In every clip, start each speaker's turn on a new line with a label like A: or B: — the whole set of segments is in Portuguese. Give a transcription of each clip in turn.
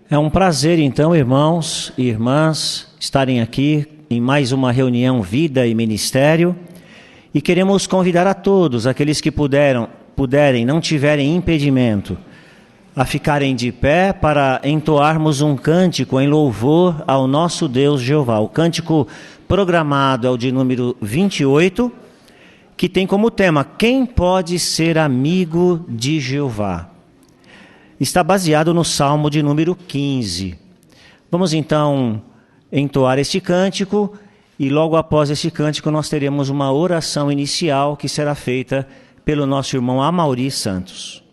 A: É um prazer, então, irmãos e irmãs, estarem aqui em mais uma reunião Vida e Ministério. E queremos convidar a todos, aqueles que puderem, não tiverem impedimento, a ficarem de pé para entoarmos um cântico em louvor ao nosso Deus Jeová. O cântico programado é o de número 28, que tem como tema: Quem pode ser amigo de Jeová? Está baseado no Salmo de número 15. Vamos então entoar este cântico e logo após este cântico nós teremos uma oração inicial que será feita pelo nosso irmão Amauri Santos.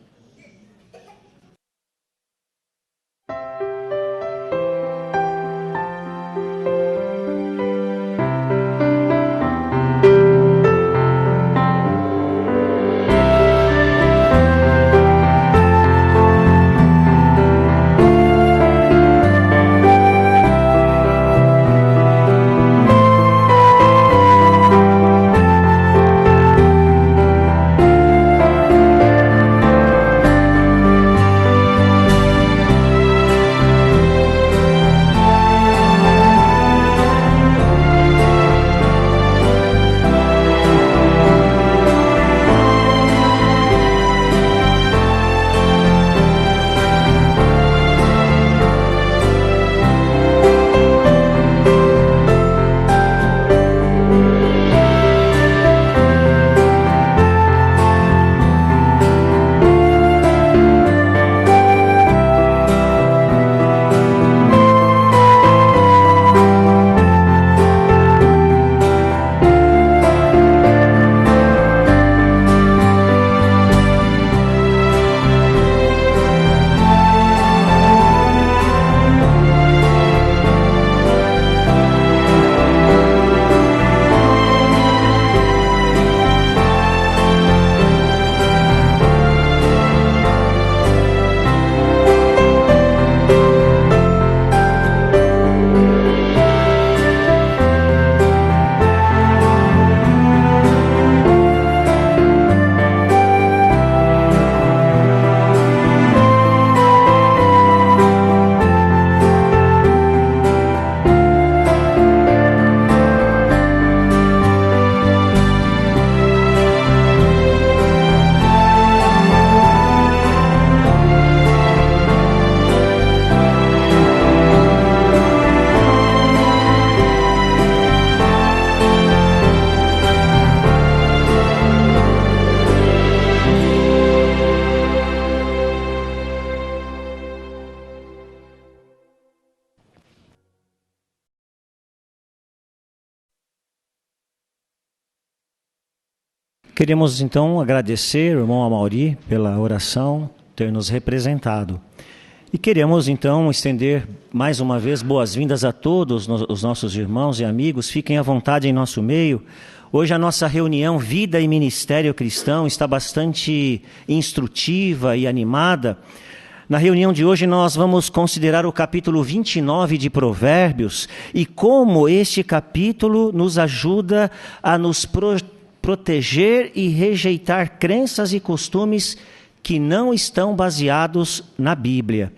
A: Queremos então agradecer ao irmão Amauri pela oração, ter nos representado. E queremos então estender mais uma vez boas-vindas a todos os nossos irmãos e amigos. Fiquem à vontade em nosso meio. Hoje a nossa reunião Vida e Ministério Cristão está bastante instrutiva e animada. Na reunião de hoje nós vamos considerar o capítulo 29 de Provérbios e como este capítulo nos ajuda a nos proteger e rejeitar crenças e costumes que não estão baseados na Bíblia.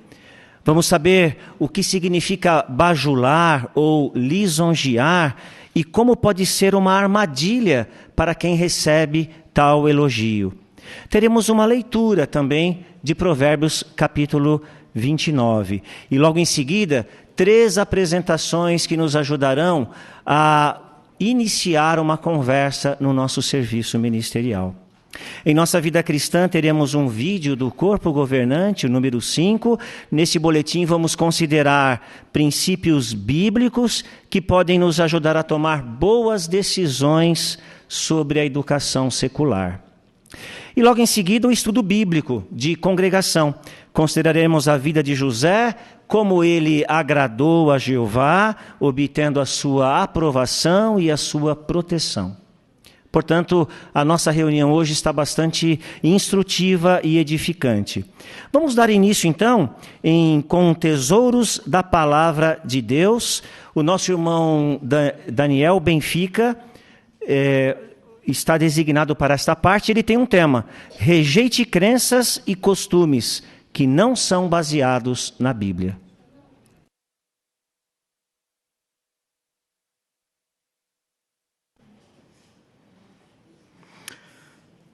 A: Vamos saber o que significa bajular ou lisonjear e como pode ser uma armadilha para quem recebe tal elogio. Teremos uma leitura também de Provérbios capítulo 29 e logo em seguida 3 apresentações que nos ajudarão a iniciar uma conversa no nosso serviço ministerial. Em nossa vida cristã teremos um vídeo do Corpo Governante, o número 5. Nesse boletim vamos considerar princípios bíblicos que podem nos ajudar a tomar boas decisões sobre a educação secular. E logo em seguida o estudo bíblico de congregação. Consideraremos a vida de José, como ele agradou a Jeová, obtendo a sua aprovação e a sua proteção. Portanto, a nossa reunião hoje está bastante instrutiva e edificante. Vamos dar início, então, com tesouros da palavra de Deus. O nosso irmão Daniel Benfica está designado para esta parte. Ele tem um tema: rejeite crenças e costumes que não são baseados na Bíblia.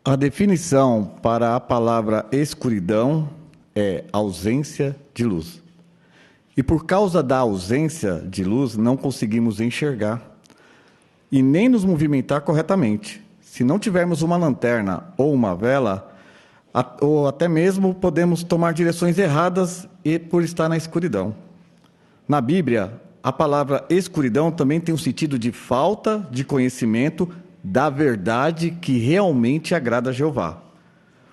B: A definição para a palavra escuridão é ausência de luz. E por causa da ausência de luz, não conseguimos enxergar e nem nos movimentar corretamente. Se não tivermos uma lanterna ou uma vela, ou até mesmo podemos tomar direções erradas e por estar na escuridão. Na Bíblia, a palavra escuridão também tem o sentido de falta de conhecimento da verdade que realmente agrada a Jeová.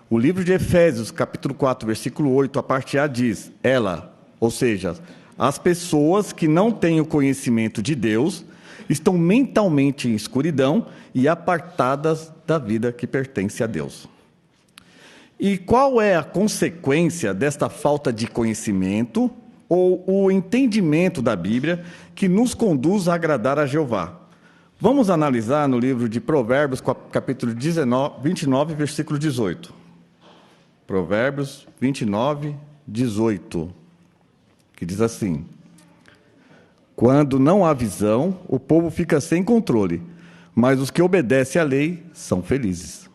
B: O livro de Efésios, capítulo 4, versículo 8, a parte A diz, ela, ou seja, as pessoas que não têm o conhecimento de Deus, estão mentalmente em escuridão e apartadas da vida que pertence a Deus. E qual é a consequência desta falta de conhecimento ou o entendimento da Bíblia que nos conduz a agradar a Jeová? Vamos analisar no livro de Provérbios, capítulo 29, versículo 18. Provérbios 29, 18, que diz assim: quando não há visão, o povo fica sem controle, mas os que obedecem à lei são felizes.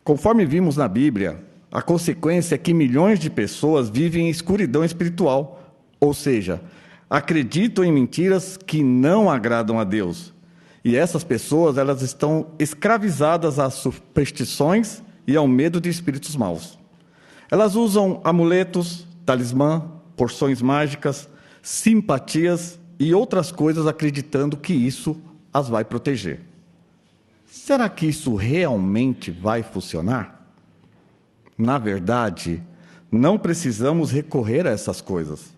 B: Conforme vimos na Bíblia, a consequência é que milhões de pessoas vivem em escuridão espiritual, ou seja, acreditam em mentiras que não agradam a Deus. E essas pessoas, elas estão escravizadas às superstições e ao medo de espíritos maus. Elas usam amuletos, talismã, porções mágicas, simpatias e outras coisas acreditando que isso as vai proteger. Será que isso realmente vai funcionar? Na verdade, não precisamos recorrer a essas coisas.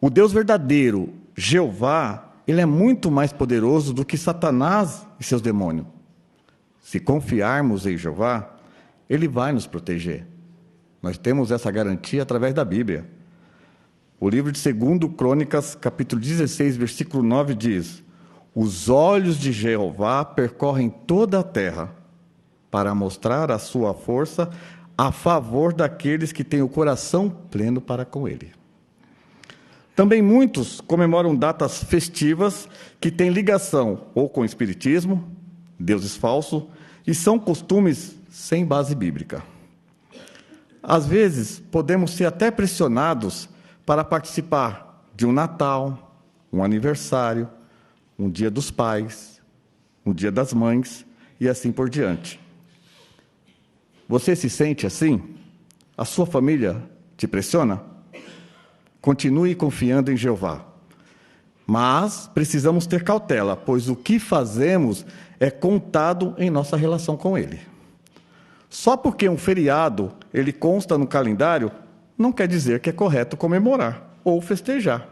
B: O Deus verdadeiro, Jeová, ele é muito mais poderoso do que Satanás e seus demônios. Se confiarmos em Jeová, ele vai nos proteger. Nós temos essa garantia através da Bíblia. O livro de 2 Crônicas, capítulo 16, versículo 9, diz: os olhos de Jeová percorrem toda a terra para mostrar a sua força a favor daqueles que têm o coração pleno para com ele. Também muitos comemoram datas festivas que têm ligação ou com o espiritismo, deuses falsos, e são costumes sem base bíblica. Às vezes, podemos ser até pressionados para participar de um Natal, um aniversário, um Dia dos Pais, um Dia das Mães e assim por diante. Você se sente assim? A sua família te pressiona? Continue confiando em Jeová. Mas precisamos ter cautela, pois o que fazemos é contado em nossa relação com Ele. Só porque um feriado ele consta no calendário, não quer dizer que é correto comemorar ou festejar.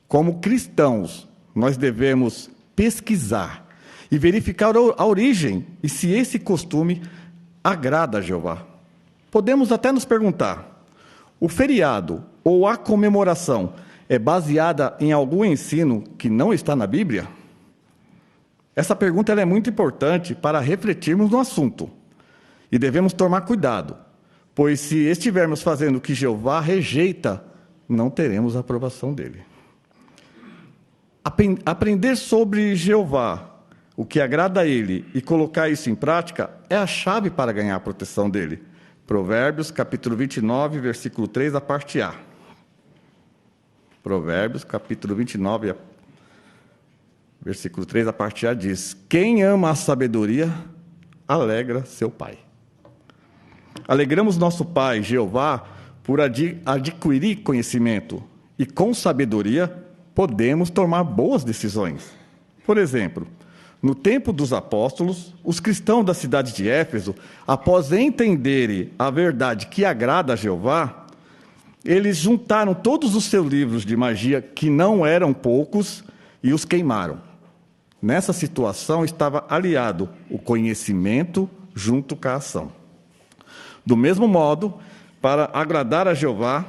B: Como cristãos, nós devemos pesquisar e verificar a origem e se esse costume agrada a Jeová. Podemos até nos perguntar: o feriado ou a comemoração é baseada em algum ensino que não está na Bíblia? Essa pergunta ela é muito importante para refletirmos no assunto. E devemos tomar cuidado, pois se estivermos fazendo o que Jeová rejeita, não teremos a aprovação dele. Aprender sobre Jeová, o que agrada a ele, e colocar isso em prática, é a chave para ganhar a proteção dele. Provérbios, capítulo 29, versículo 3, a parte A. Provérbios, capítulo 29, versículo 3, a parte A diz: quem ama a sabedoria, alegra seu pai. Alegramos nosso pai, Jeová, por adquirir conhecimento, e com sabedoria podemos tomar boas decisões. Por exemplo, no tempo dos apóstolos, os cristãos da cidade de Éfeso, após entenderem a verdade que agrada a Jeová, eles juntaram todos os seus livros de magia, que não eram poucos, e os queimaram. Nessa situação estava aliado o conhecimento junto com a ação. Do mesmo modo, para agradar a Jeová,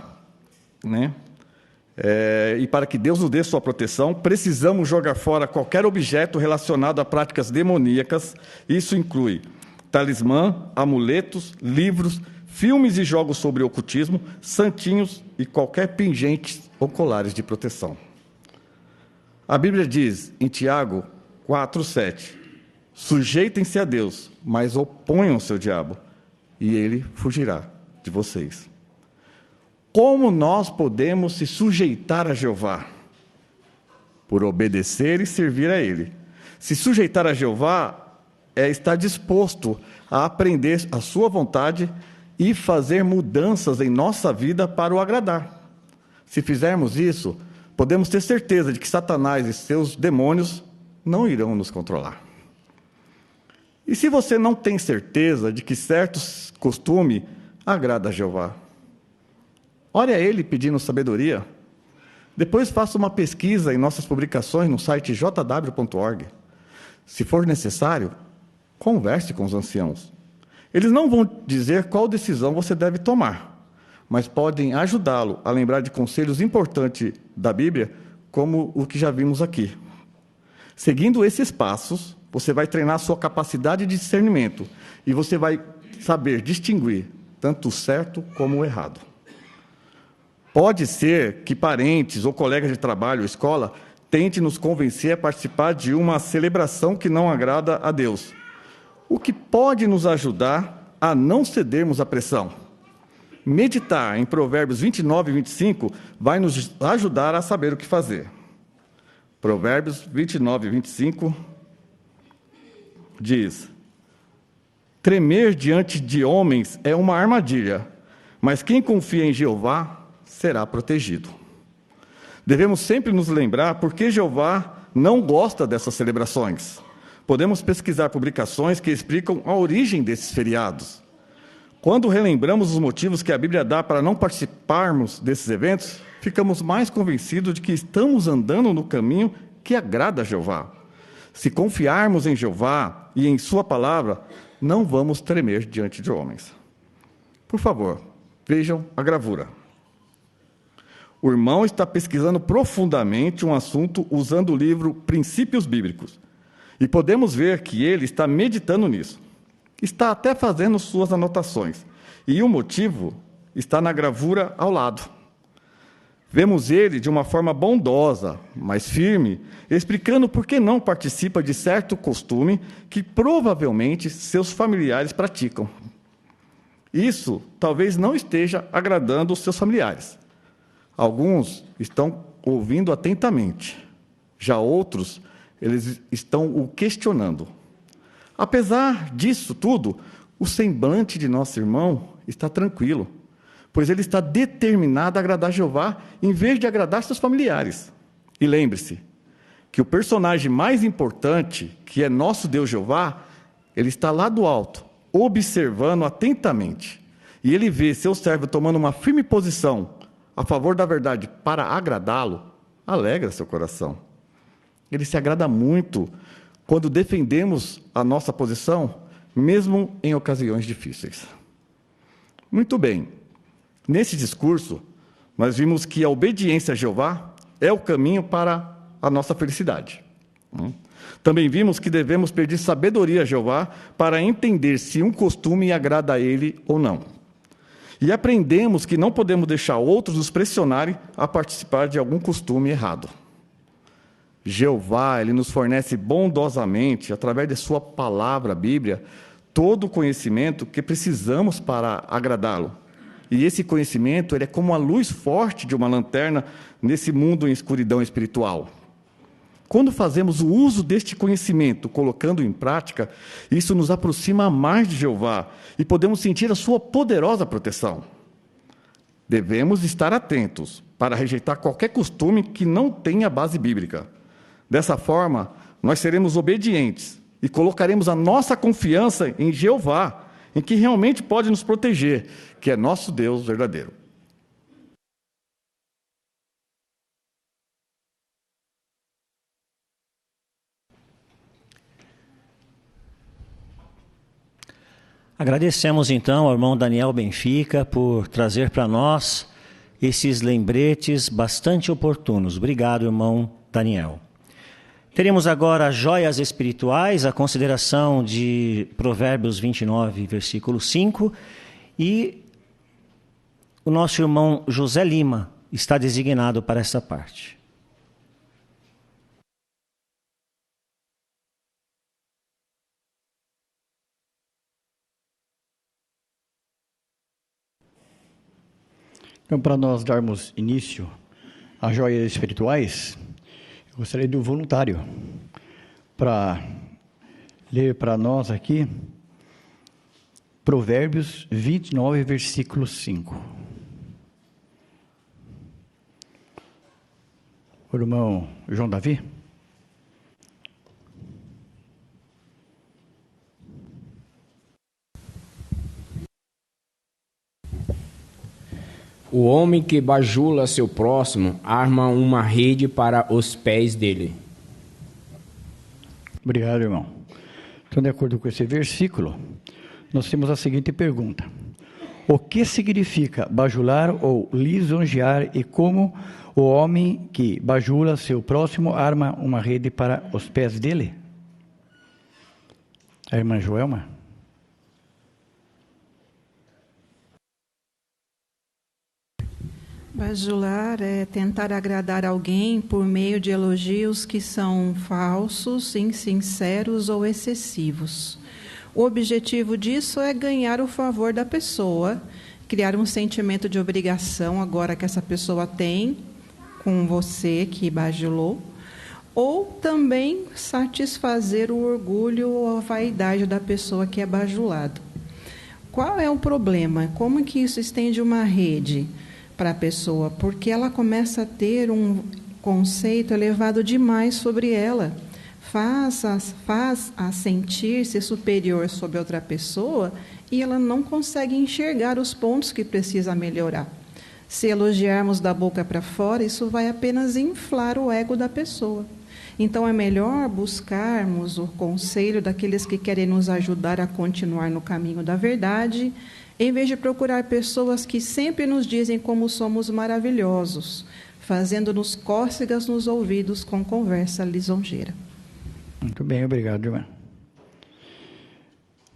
B: e para que Deus nos dê sua proteção, precisamos jogar fora qualquer objeto relacionado a práticas demoníacas. Isso inclui talismã, amuletos, livros, filmes e jogos sobre ocultismo, santinhos e qualquer pingente ou colares de proteção. A Bíblia diz, em Tiago, 4:7. Sujeitem-se a Deus, mas oponham-se ao diabo, e ele fugirá de vocês. Como nós podemos se sujeitar a Jeová? Por obedecer e servir a Ele. Se sujeitar a Jeová é estar disposto a aprender a sua vontade e fazer mudanças em nossa vida para o agradar. Se fizermos isso, podemos ter certeza de que Satanás e seus demônios não irão nos controlar. E se você não tem certeza de que certo costume agrada a Jeová, ore a Ele pedindo sabedoria. Depois faça uma pesquisa em nossas publicações no site jw.org. Se for necessário, converse com os anciãos. Eles não vão dizer qual decisão você deve tomar, mas podem ajudá-lo a lembrar de conselhos importantes da Bíblia, como o que já vimos aqui. Seguindo esses passos, você vai treinar sua capacidade de discernimento e você vai saber distinguir tanto o certo como o errado. Pode ser que parentes ou colegas de trabalho ou escola tentem nos convencer a participar de uma celebração que não agrada a Deus, o que pode nos ajudar a não cedermos à pressão. Meditar em Provérbios 29 e 25 vai nos ajudar a saber o que fazer. Provérbios 29 e 25 diz: tremer diante de homens é uma armadilha, mas quem confia em Jeová será protegido. Devemos sempre nos lembrar por que Jeová não gosta dessas celebrações. Podemos pesquisar publicações que explicam a origem desses feriados. Quando relembramos os motivos que a Bíblia dá para não participarmos desses eventos, ficamos mais convencidos de que estamos andando no caminho que agrada a Jeová. Se confiarmos em Jeová e em sua palavra, não vamos tremer diante de homens. Por favor, vejam a gravura. O irmão está pesquisando profundamente um assunto usando o livro Princípios Bíblicos. E podemos ver que ele está meditando nisso. Está até fazendo suas anotações. E o motivo está na gravura ao lado. Vemos ele de uma forma bondosa, mas firme, explicando por que não participa de certo costume que provavelmente seus familiares praticam. Isso talvez não esteja agradando os seus familiares. Alguns estão ouvindo atentamente, já outros, eles estão o questionando. Apesar disso tudo, o semblante de nosso irmão está tranquilo, pois ele está determinado a agradar Jeová em vez de agradar seus familiares. E lembre-se que o personagem mais importante, que é nosso Deus Jeová, ele está lá do alto, observando atentamente. E ele vê seu servo tomando uma firme posição a favor da verdade para agradá-lo, alegra seu coração. Ele se agrada muito quando defendemos a nossa posição, mesmo em ocasiões difíceis. Muito bem. Nesse discurso, nós vimos que a obediência a Jeová é o caminho para a nossa felicidade. Também vimos que devemos pedir sabedoria a Jeová para entender se um costume agrada a Ele ou não. E aprendemos que não podemos deixar outros nos pressionarem a participar de algum costume errado. Jeová, Ele nos fornece bondosamente, através de sua palavra, a Bíblia, todo o conhecimento que precisamos para agradá-lo. E esse conhecimento ele é como a luz forte de uma lanterna nesse mundo em escuridão espiritual. Quando fazemos o uso deste conhecimento, colocando em prática, isso nos aproxima mais de Jeová e podemos sentir a sua poderosa proteção. Devemos estar atentos para rejeitar qualquer costume que não tenha base bíblica. Dessa forma, nós seremos obedientes e colocaremos a nossa confiança em Jeová, em que realmente pode nos proteger, que é nosso Deus verdadeiro.
A: Agradecemos então ao irmão Daniel Benfica por trazer para nós esses lembretes bastante oportunos. Obrigado, irmão Daniel. Teremos agora joias espirituais, a consideração de Provérbios 29, versículo 5, e o nosso irmão José Lima está designado para essa parte.
C: Então, para nós darmos início às joias espirituais, eu gostaria de um voluntário para ler para nós aqui Provérbios 29, versículo 5. O irmão João Davi.
D: O homem que bajula seu próximo arma uma rede para os pés dele.
C: Obrigado, irmão. Então, de acordo com esse versículo, nós temos a seguinte pergunta: o que significa bajular ou lisonjear e como o homem que bajula seu próximo arma uma rede para os pés dele? A irmã Joelma?
E: Bajular é tentar agradar alguém por meio de elogios que são falsos, insinceros ou excessivos. O objetivo disso é ganhar o favor da pessoa, criar um sentimento de obrigação agora que essa pessoa tem com você que bajulou, ou também satisfazer o orgulho ou a vaidade da pessoa que é bajulado. Qual é o problema? Como que isso estende uma rede para a pessoa? Porque ela começa a ter um conceito elevado demais sobre ela, faz a sentir-se superior sobre outra pessoa e ela não consegue enxergar os pontos que precisa melhorar. Se elogiarmos da boca para fora, isso vai apenas inflar o ego da pessoa. Então, é melhor buscarmos o conselho daqueles que querem nos ajudar a continuar no caminho da verdade, em vez de procurar pessoas que sempre nos dizem como somos maravilhosos, fazendo-nos cócegas nos ouvidos com conversa lisonjeira.
C: Muito bem, obrigado, irmã.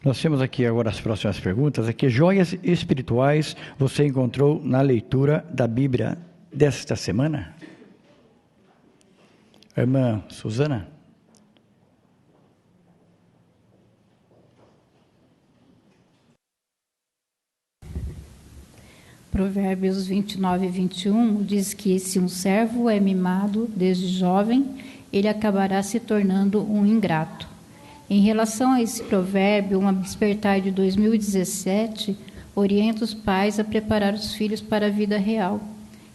C: Nós temos aqui agora as próximas perguntas. Que joias espirituais você encontrou na leitura da Bíblia desta semana? Irmã Suzana?
F: Provérbios 29 e 21 diz que se um servo é mimado desde jovem, ele acabará se tornando um ingrato. Em relação a esse provérbio, uma despertar de 2017 orienta os pais a preparar os filhos para a vida real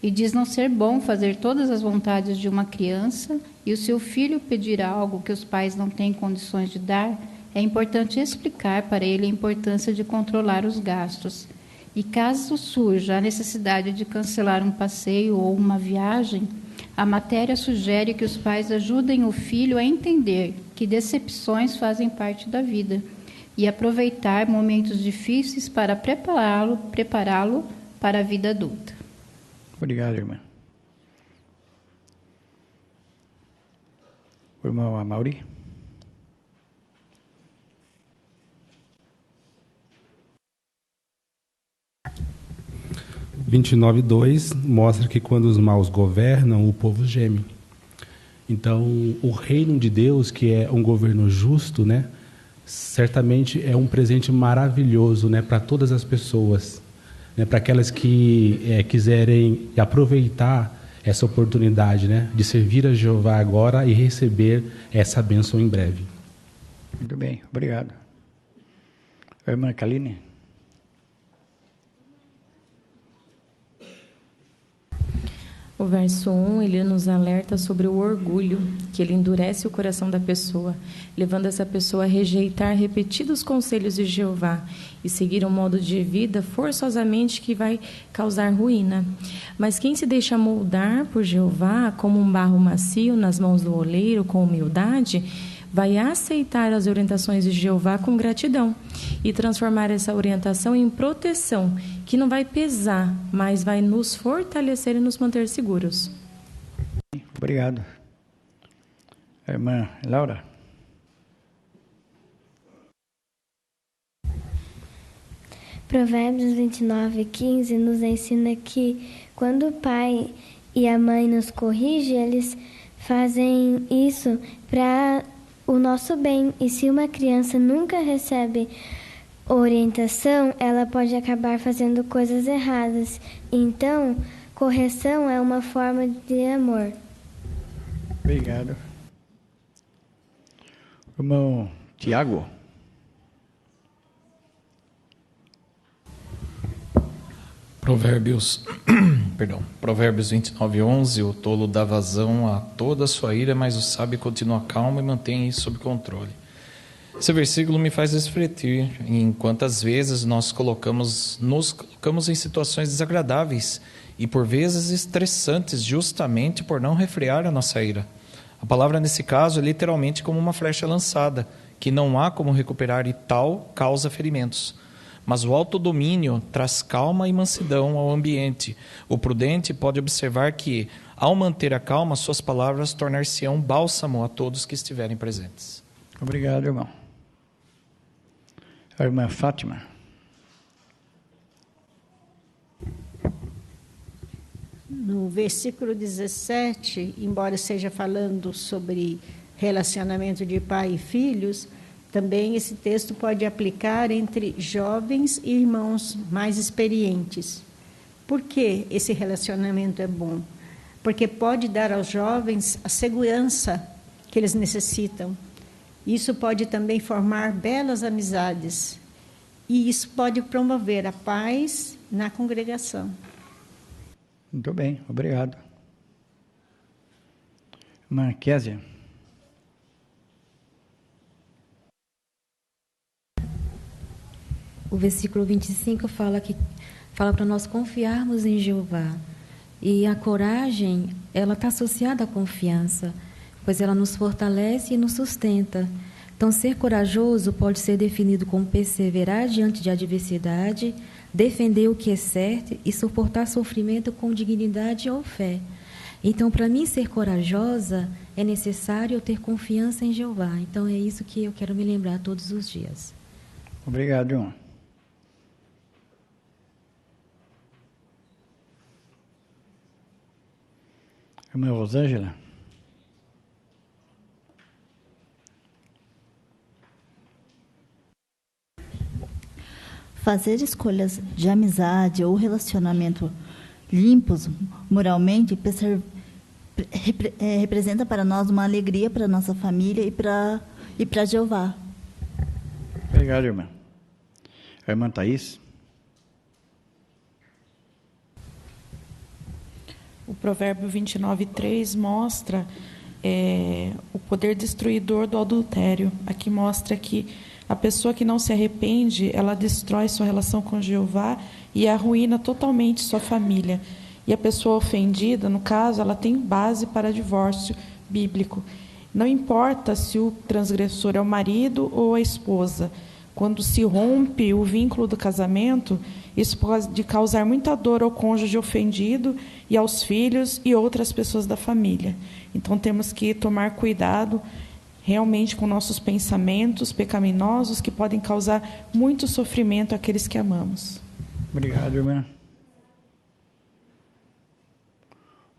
F: e diz não ser bom fazer todas as vontades de uma criança e o seu filho pedir algo que os pais não têm condições de dar, é importante explicar para ele a importância de controlar os gastos. E caso surja a necessidade de cancelar um passeio ou uma viagem, a matéria sugere que os pais ajudem o filho a entender que decepções fazem parte da vida e aproveitar momentos difíceis para prepará-lo para a vida adulta.
C: Obrigado, irmã. O irmão Amaury.
G: Ps. 29:2 mostra que quando os maus governam, o povo geme. Então, o reino de Deus, que é um governo justo, né, certamente é um presente maravilhoso, né, para todas as pessoas, né, para aquelas que quiserem aproveitar essa oportunidade, né, de servir a Jeová agora e receber essa bênção em breve.
C: Muito bem, obrigado. Irmã Kaline.
H: O verso 1, ele nos alerta sobre o orgulho, que ele endurece o coração da pessoa, levando essa pessoa a rejeitar repetidos conselhos de Jeová e seguir um modo de vida forçosamente que vai causar ruína. Mas quem se deixa moldar por Jeová como um barro macio nas mãos do oleiro com humildade, vai aceitar as orientações de Jeová com gratidão e transformar essa orientação em proteção, que não vai pesar, mas vai nos fortalecer e nos manter seguros.
C: Obrigado. Irmã Laura.
I: Provérbios 29:15 nos ensina que quando o pai e a mãe nos corrigem, eles fazem isso para o nosso bem. E se uma criança nunca recebe orientação, ela pode acabar fazendo coisas erradas. Então, correção é uma forma de amor.
C: Obrigado. Irmão Tiago.
J: Provérbios 29:11, o tolo dá vazão a toda a sua ira, mas o sábio continua calmo e mantém isso sob controle. Esse versículo me faz refletir em quantas vezes nos colocamos em situações desagradáveis e por vezes estressantes, justamente por não refrear a nossa ira. A palavra nesse caso é literalmente como uma flecha lançada, que não há como recuperar e tal causa ferimentos. Mas o autodomínio traz calma e mansidão ao ambiente. O prudente pode observar que, ao manter a calma, suas palavras tornar-se-ão bálsamo a todos que estiverem presentes.
C: Obrigado, irmão. A irmã Fátima.
K: No versículo 17, embora esteja falando sobre relacionamento de pai e filhos, também esse texto pode aplicar entre jovens e irmãos mais experientes. Por que esse relacionamento é bom? Porque pode dar aos jovens a segurança que eles necessitam. Isso pode também formar belas amizades. E isso pode promover a paz na congregação.
C: Muito bem, obrigado. Irmã Késia.
L: O versículo 25 fala para nós confiarmos em Jeová. E a coragem, ela está associada à confiança, pois ela nos fortalece e nos sustenta. Então, ser corajoso pode ser definido como perseverar diante de adversidade, defender o que é certo e suportar sofrimento com dignidade ou fé. Então, para mim, ser corajosa, é necessário eu ter confiança em Jeová. Então, é isso que eu quero me lembrar todos os dias.
C: Obrigado, irmão. Irmã Rosângela.
M: Fazer escolhas de amizade ou relacionamento limpos moralmente representa para nós uma alegria para a nossa família e para Jeová.
C: Obrigado, irmã. A irmã Thaís.
N: O provérbio 29:3 mostra o poder destruidor do adultério. Aqui mostra que a pessoa que não se arrepende, ela destrói sua relação com Jeová e arruína totalmente sua família. E a pessoa ofendida, no caso, ela tem base para divórcio bíblico. Não importa se o transgressor é o marido ou a esposa. Quando se rompe o vínculo do casamento, isso pode causar muita dor ao cônjuge ofendido e aos filhos e outras pessoas da família. Então, temos que tomar cuidado realmente com nossos pensamentos pecaminosos que podem causar muito sofrimento àqueles que amamos.
C: Obrigado, irmã.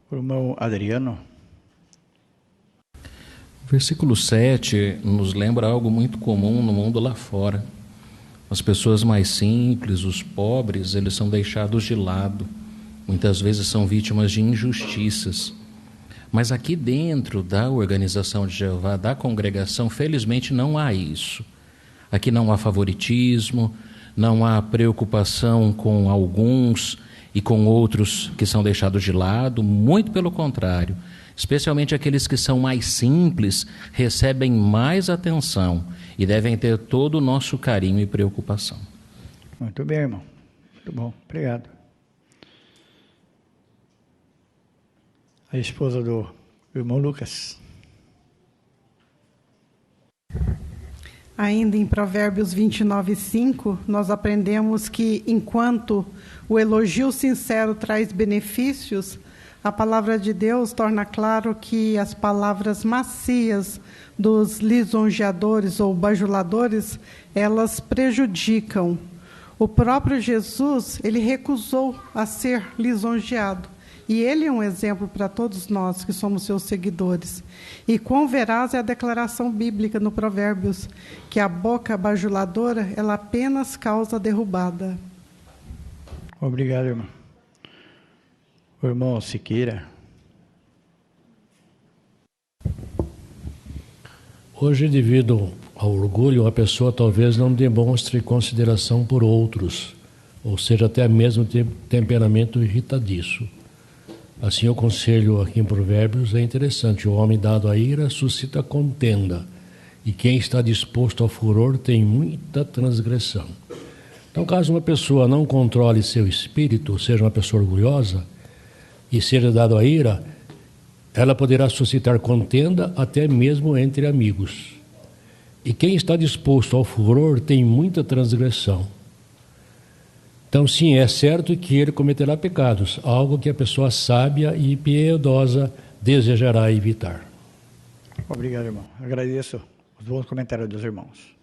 C: O irmão Adriano.
O: Versículo 7 nos lembra algo muito comum no mundo lá fora. As pessoas mais simples, os pobres, eles são deixados de lado. Muitas vezes são vítimas de injustiças. Mas aqui dentro da organização de Jeová, da congregação, felizmente não há isso. Aqui não há favoritismo, não há preocupação com alguns e com outros que são deixados de lado, muito pelo contrário. Especialmente aqueles que são mais simples, recebem mais atenção e devem ter todo o nosso carinho e preocupação.
C: Muito bem, irmão. Muito bom. Obrigado. A esposa do irmão Lucas.
P: Ainda em Provérbios 29:5, nós aprendemos que enquanto o elogio sincero traz benefícios, a palavra de Deus torna claro que as palavras macias dos lisonjeadores ou bajuladores, elas prejudicam. O próprio Jesus, ele recusou a ser lisonjeado. E ele é um exemplo para todos nós que somos seus seguidores. E quão veraz é a declaração bíblica no Provérbios, que a boca bajuladora, ela apenas causa derrubada.
C: Obrigado, irmão. O irmão Siqueira.
Q: Hoje, devido ao orgulho, a pessoa talvez não demonstre consideração por outros, ou seja, até mesmo temperamento irritadiço. Assim, o conselho aqui em Provérbios é interessante. O homem dado à ira suscita contenda, e quem está disposto ao furor tem muita transgressão. Então, caso uma pessoa não controle seu espírito, seja uma pessoa orgulhosa, e seja dado à ira, ela poderá suscitar contenda até mesmo entre amigos. E quem está disposto ao furor tem muita transgressão. Então, sim, é certo que ele cometerá pecados, algo que a pessoa sábia e piedosa desejará evitar.
C: Obrigado, irmão. Agradeço os bons comentários dos irmãos.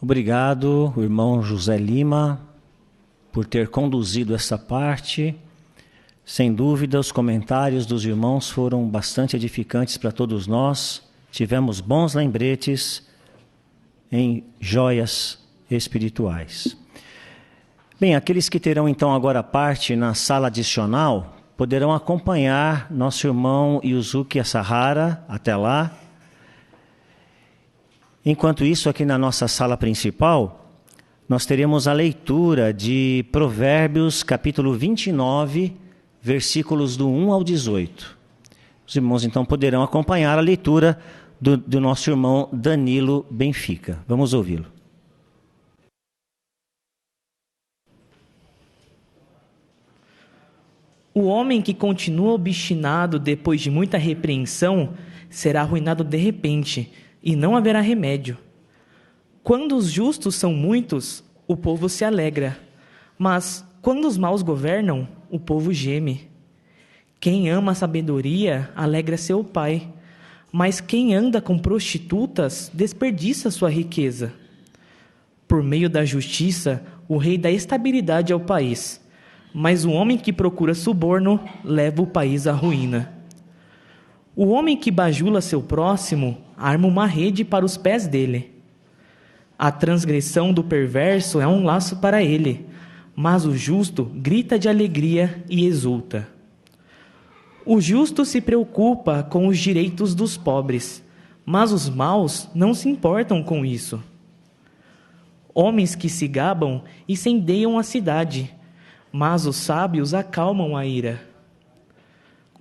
A: Obrigado, irmão José Lima, por ter conduzido essa parte. Sem dúvida, os comentários dos irmãos foram bastante edificantes para todos nós. Tivemos bons lembretes em joias espirituais. Bem, aqueles que terão então agora parte na sala adicional, poderão acompanhar nosso irmão Yuzuki Asahara até lá. Enquanto isso, aqui na nossa sala principal, nós teremos a leitura de Provérbios, capítulo 29, versículos do 1 ao 18. Os irmãos, então, poderão acompanhar a leitura do nosso irmão Danilo Benfica. Vamos ouvi-lo.
R: O homem que continua obstinado depois de muita repreensão será arruinado de repente, e não haverá remédio. Quando os justos são muitos, o povo se alegra, mas quando os maus governam, o povo geme. Quem ama a sabedoria alegra seu pai, mas quem anda com prostitutas desperdiça sua riqueza. Por meio da justiça, o rei dá estabilidade ao país, mas o homem que procura suborno leva o país à ruína. O homem que bajula seu próximo arma uma rede para os pés dele. A transgressão do perverso é um laço para ele, mas o justo grita de alegria e exulta. O justo se preocupa com os direitos dos pobres, mas os maus não se importam com isso. Homens que se gabam incendeiam a cidade, mas os sábios acalmam a ira.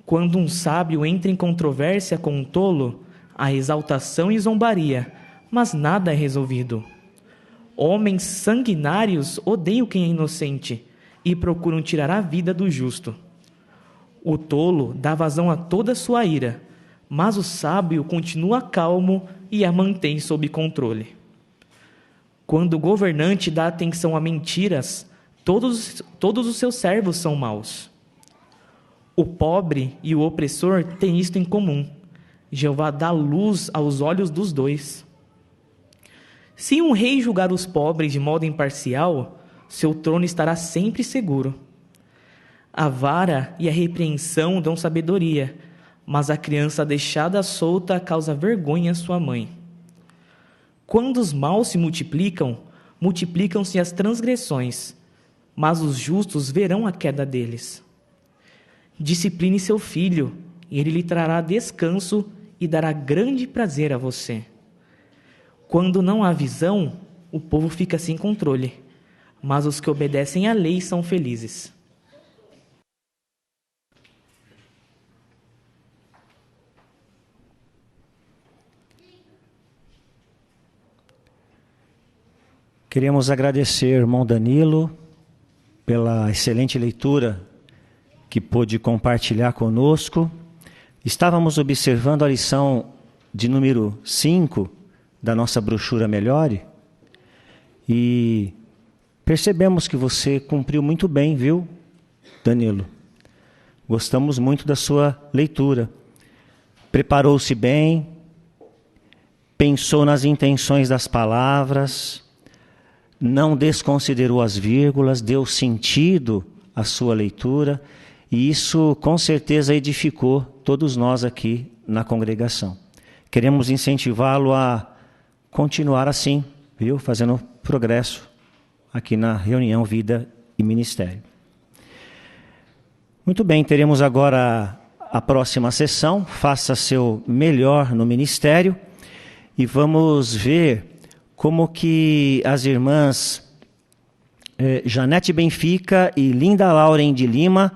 R: Quando um sábio entra em controvérsia com um tolo, há exaltação e zombaria, mas nada é resolvido. Homens sanguinários odeiam quem é inocente e procuram tirar a vida do justo. O tolo dá vazão a toda a sua ira, mas o sábio continua calmo e a mantém sob controle. Quando o governante dá atenção a mentiras, todos os seus servos são maus. O pobre e o opressor têm isto em comum. Jeová dá luz aos olhos dos dois. Se um rei julgar os pobres de modo imparcial, seu trono estará sempre seguro. A vara e a repreensão dão sabedoria, mas a criança deixada solta causa vergonha à sua mãe. Quando os maus se multiplicam, multiplicam-se as transgressões, mas os justos verão a queda deles. Discipline seu filho, e ele lhe trará descanso e dará grande prazer a você. Quando não há visão, o povo fica sem controle, mas os que obedecem à lei são felizes.
A: Queríamos agradecer, irmão Danilo, pela excelente leitura que pôde compartilhar conosco. Estávamos observando a lição de número 5 da nossa brochura Melhore e percebemos que você cumpriu muito bem, viu, Danilo? Gostamos muito da sua leitura. Preparou-se bem, pensou nas intenções das palavras, não desconsiderou as vírgulas, deu sentido à sua leitura, e isso com certeza edificou todos nós aqui na congregação. Queremos incentivá-lo a continuar assim, viu? Fazendo progresso aqui na reunião Vida e Ministério. Muito bem, teremos agora a próxima sessão, faça seu melhor no ministério, e vamos ver como que as irmãs Janete Benfica e Linda Lauren de Lima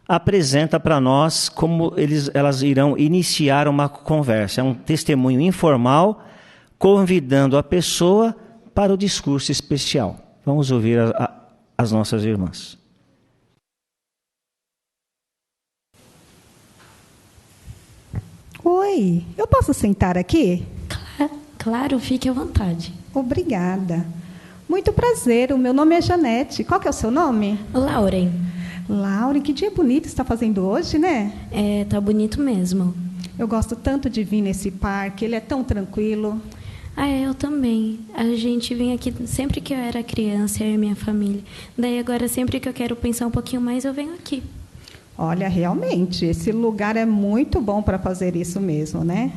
A: apresenta para nós como elas irão iniciar uma conversa. É um testemunho informal, convidando a pessoa para o discurso especial. Vamos ouvir as nossas irmãs.
S: Oi, eu posso sentar aqui?
T: Claro, fique à vontade.
S: Obrigada. Muito prazer, o meu nome é Janete. Qual que é o seu nome?
T: Lauren.
S: Lauren, que dia bonito está fazendo hoje, né?
T: Tá bonito mesmo.
S: Eu gosto tanto de vir nesse parque, ele é tão tranquilo.
T: Eu também. A gente vinha aqui sempre que eu era criança, eu e minha família. Daí agora, sempre que eu quero pensar um pouquinho mais, eu venho aqui.
S: Olha, realmente, esse lugar é muito bom para fazer isso mesmo, né?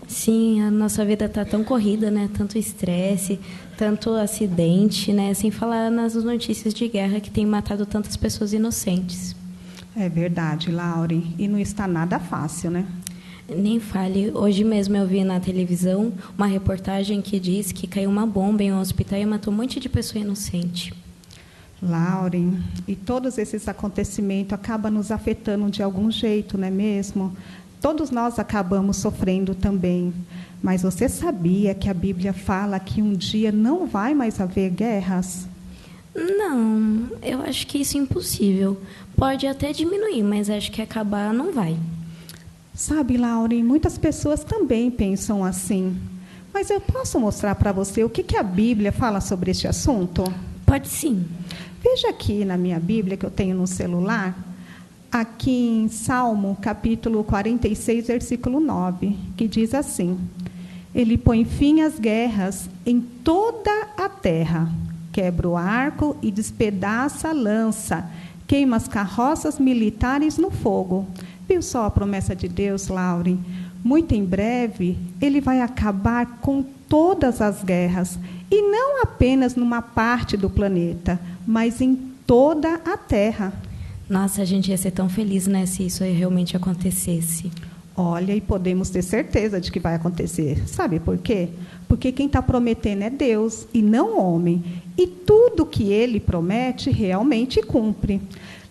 T: Sim, a nossa vida está tão corrida, né? Tanto estresse, tanto acidente, né? Sem falar nas notícias de guerra que tem matado tantas pessoas inocentes.
S: É verdade, Lauren. E não está nada fácil, né?
T: Nem fale. Hoje mesmo eu vi na televisão uma reportagem que diz que caiu uma bomba em um hospital e matou um monte de pessoa inocente.
S: Lauren, e todos esses acontecimentos acabam nos afetando de algum jeito, não é mesmo? Todos nós acabamos sofrendo também. Mas você sabia que a Bíblia fala que um dia não vai mais haver guerras?
T: Não, eu acho que isso é impossível. Pode até diminuir, mas acho que acabar não vai.
S: Sabe, Lauren, muitas pessoas também pensam assim. Mas eu posso mostrar para você o que a Bíblia fala sobre este assunto?
T: Pode sim.
S: Veja aqui na minha Bíblia, que eu tenho no celular, aqui em Salmo, capítulo 46, versículo 9, que diz assim: Ele põe fim às guerras em toda a terra, quebra o arco e despedaça a lança, queima as carroças militares no fogo. Viu só a promessa de Deus, Lauren? Muito em breve, Ele vai acabar com todas as guerras, e não apenas numa parte do planeta, mas em toda a Terra.
T: Nossa, a gente ia ser tão feliz, né, se isso realmente acontecesse.
S: Olha, e podemos ter certeza de que vai acontecer. Sabe por quê? Porque quem está prometendo é Deus e não o homem. E tudo que Ele promete realmente cumpre.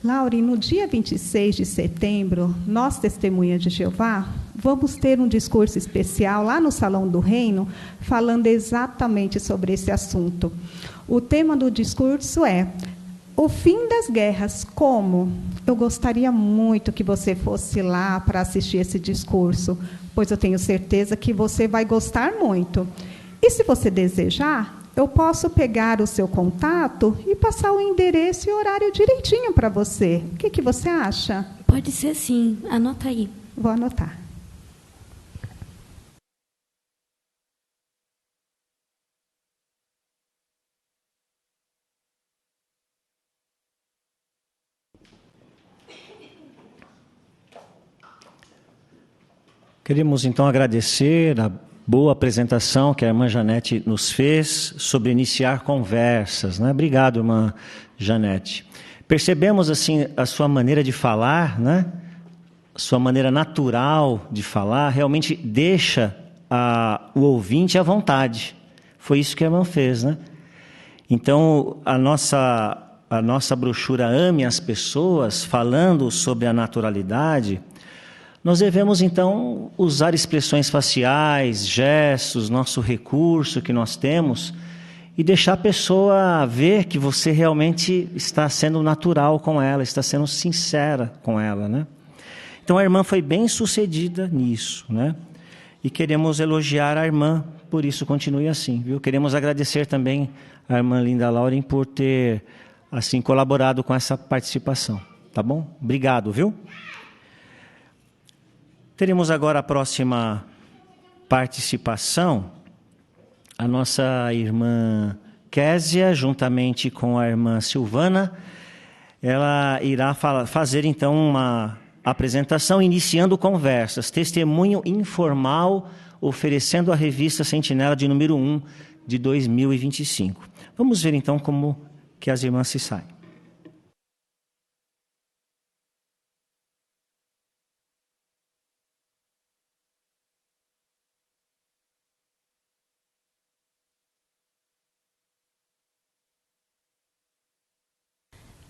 S: Lauren, no dia 26 de setembro, nós, Testemunhas de Jeová, vamos ter um discurso especial lá no Salão do Reino, falando exatamente sobre esse assunto. O tema do discurso é o fim das guerras. Como? Eu gostaria muito que você fosse lá para assistir esse discurso, pois eu tenho certeza que você vai gostar muito. E se você desejar, eu posso pegar o seu contato e passar o endereço e horário direitinho para você. O que você acha?
T: Pode ser sim. Anota aí.
S: Vou anotar.
A: Queremos então agradecer a boa apresentação que a irmã Janete nos fez sobre iniciar conversas, né? Obrigado, irmã Janete. Percebemos assim a sua maneira de falar, né? Sua maneira natural de falar, realmente deixa o ouvinte à vontade. Foi isso que a irmã fez, né? Então, a nossa brochura Ame as Pessoas, falando sobre a naturalidade, nós devemos, então, usar expressões faciais, gestos, nosso recurso que nós temos, e deixar a pessoa ver que você realmente está sendo natural com ela, está sendo sincera com ela, né? Então, a irmã foi bem sucedida nisso, né? E queremos elogiar a irmã, por isso continue assim, viu? Queremos agradecer também a irmã Linda Lauren por ter, assim, colaborado com essa participação, tá bom? Obrigado, viu? Teremos agora a próxima participação a nossa irmã Késia, juntamente com a irmã Silvana, ela irá fazer então uma apresentação iniciando conversas, testemunho informal, oferecendo a revista Sentinela de número 1 de 2025. Vamos ver então como que as irmãs se saem.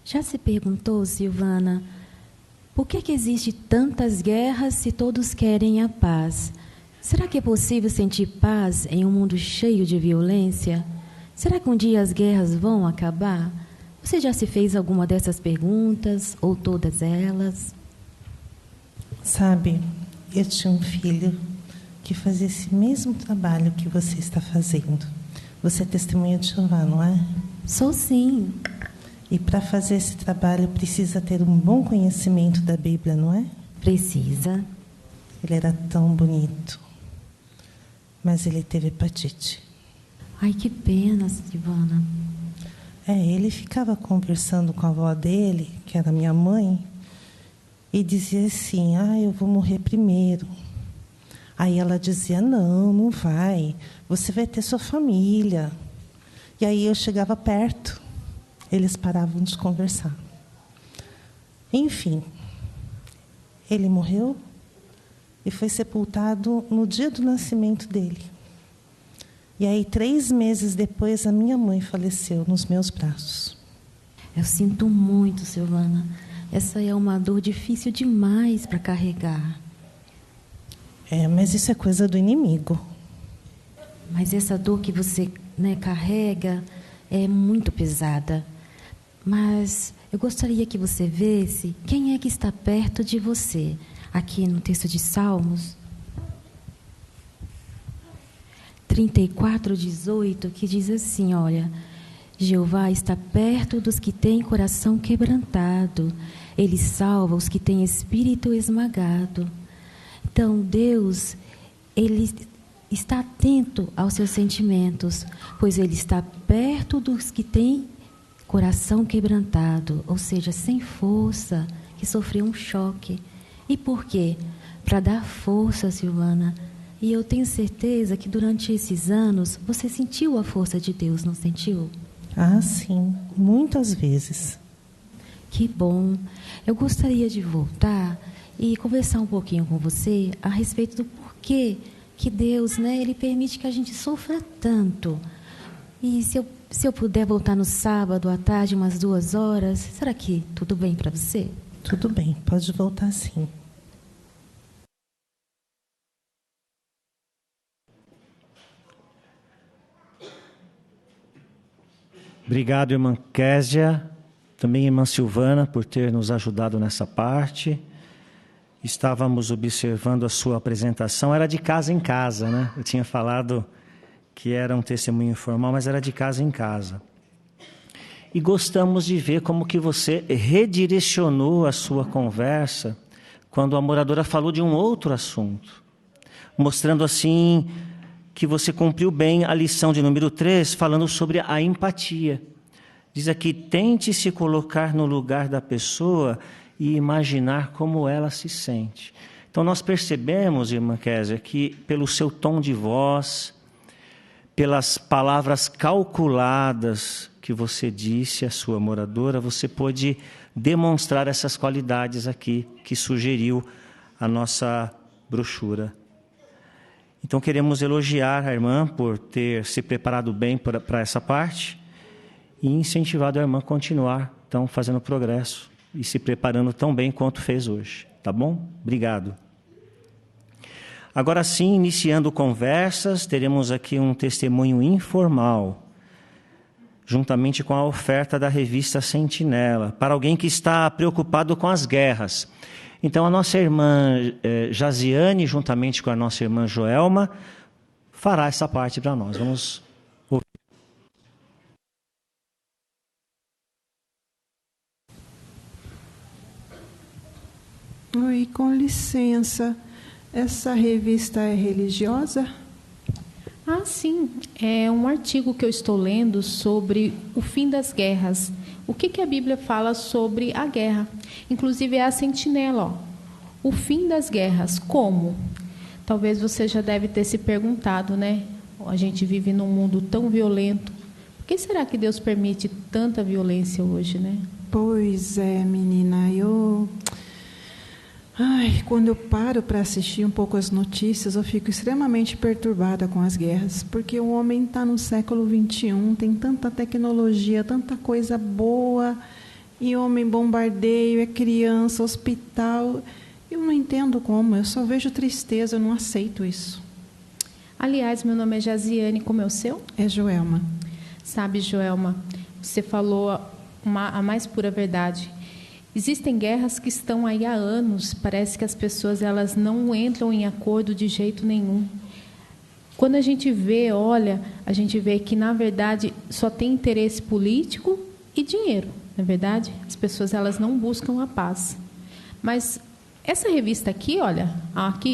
L: Já se perguntou, Silvana, por que existem tantas guerras se todos querem a paz? Será que é possível sentir paz em um mundo cheio de violência? Será que um dia as guerras vão acabar? Você já se fez alguma dessas perguntas, ou todas elas?
U: Sabe, eu tinha um filho que fazia esse mesmo trabalho que você está fazendo. Você é testemunha de Jeová, não é?
L: Sou sim.
U: E para fazer esse trabalho precisa ter um bom conhecimento da Bíblia, não é?
L: Precisa.
U: Ele era tão bonito, mas ele teve hepatite.
L: Ai, que pena, Silvana.
U: Ele ficava conversando com a avó dele, que era minha mãe, e dizia assim, eu vou morrer primeiro. Aí ela dizia, não vai, você vai ter sua família. E aí eu chegava perto. Eles paravam de conversar. Enfim, ele morreu e foi sepultado no dia do nascimento dele. E aí, 3 meses depois, a minha mãe faleceu nos meus braços.
L: Eu sinto muito, Silvana. Essa é uma dor difícil demais para carregar.
U: Mas isso é coisa do inimigo.
L: Mas essa dor que você carrega é muito pesada. Mas eu gostaria que você visse quem é que está perto de você. Aqui no texto de Salmos 34:18, que diz assim, olha, Jeová está perto dos que têm coração quebrantado. Ele salva os que têm espírito esmagado. Então, Deus, Ele está atento aos seus sentimentos, pois Ele está perto dos que têm coração quebrantado, ou seja, sem força, que sofreu um choque. E por quê? Para dar força, Silvana. E eu tenho certeza que durante esses anos você sentiu a força de Deus, não sentiu?
U: Sim, muitas vezes.
L: Que bom. Eu gostaria de voltar e conversar um pouquinho com você a respeito do porquê que Deus, Ele permite que a gente sofra tanto. E se eu puder voltar no sábado à tarde, umas 2 horas, será que tudo bem para você?
U: Tudo bem, pode voltar sim.
A: Obrigado, irmã Késia, também irmã Silvana, por ter nos ajudado nessa parte. Estávamos observando a sua apresentação, era de casa em casa, né? Eu tinha falado que era um testemunho informal, mas era de casa em casa. E gostamos de ver como que você redirecionou a sua conversa quando a moradora falou de um outro assunto, mostrando assim que você cumpriu bem a lição de número 3, falando sobre a empatia. Diz aqui, tente se colocar no lugar da pessoa e imaginar como ela se sente. Então nós percebemos, irmã Késia, que pelo seu tom de voz, pelas palavras calculadas que você disse à sua moradora, você pôde demonstrar essas qualidades aqui que sugeriu a nossa brochura. Então queremos elogiar a irmã por ter se preparado bem para essa parte e incentivado a irmã a continuar então fazendo progresso e se preparando tão bem quanto fez hoje. Tá bom? Obrigado. Agora sim, iniciando conversas, teremos aqui um testemunho informal, juntamente com a oferta da revista Sentinela, para alguém que está preocupado com as guerras. Então, a nossa irmã Jaziane, juntamente com a nossa irmã Joelma, fará essa parte para nós. Vamos ouvir.
E: Oi, com licença. Essa revista é religiosa?
B: Ah, sim. É um artigo que eu estou lendo sobre o fim das guerras. O que a Bíblia fala sobre a guerra? Inclusive é a sentinela, ó. O fim das guerras, como? Talvez você já deve ter se perguntado, né? A gente vive num mundo tão violento. Por que será que Deus permite tanta violência hoje, né?
E: Pois é, menina. Quando eu paro para assistir um pouco as notícias, eu fico extremamente perturbada com as guerras, porque o homem está no século XXI, tem tanta tecnologia, tanta coisa boa, e homem bombardeio, é criança, hospital. Eu não entendo como, eu só vejo tristeza, eu não aceito isso.
B: Aliás, meu nome é Jaziane, como é o seu?
E: É Joelma.
B: Sabe, Joelma, você falou a mais pura verdade. Existem guerras que estão aí há anos, parece que as pessoas elas não entram em acordo de jeito nenhum. Quando a gente vê, a gente vê que, na verdade, só tem interesse político e dinheiro, não é verdade? As pessoas elas não buscam a paz. Mas essa revista aqui,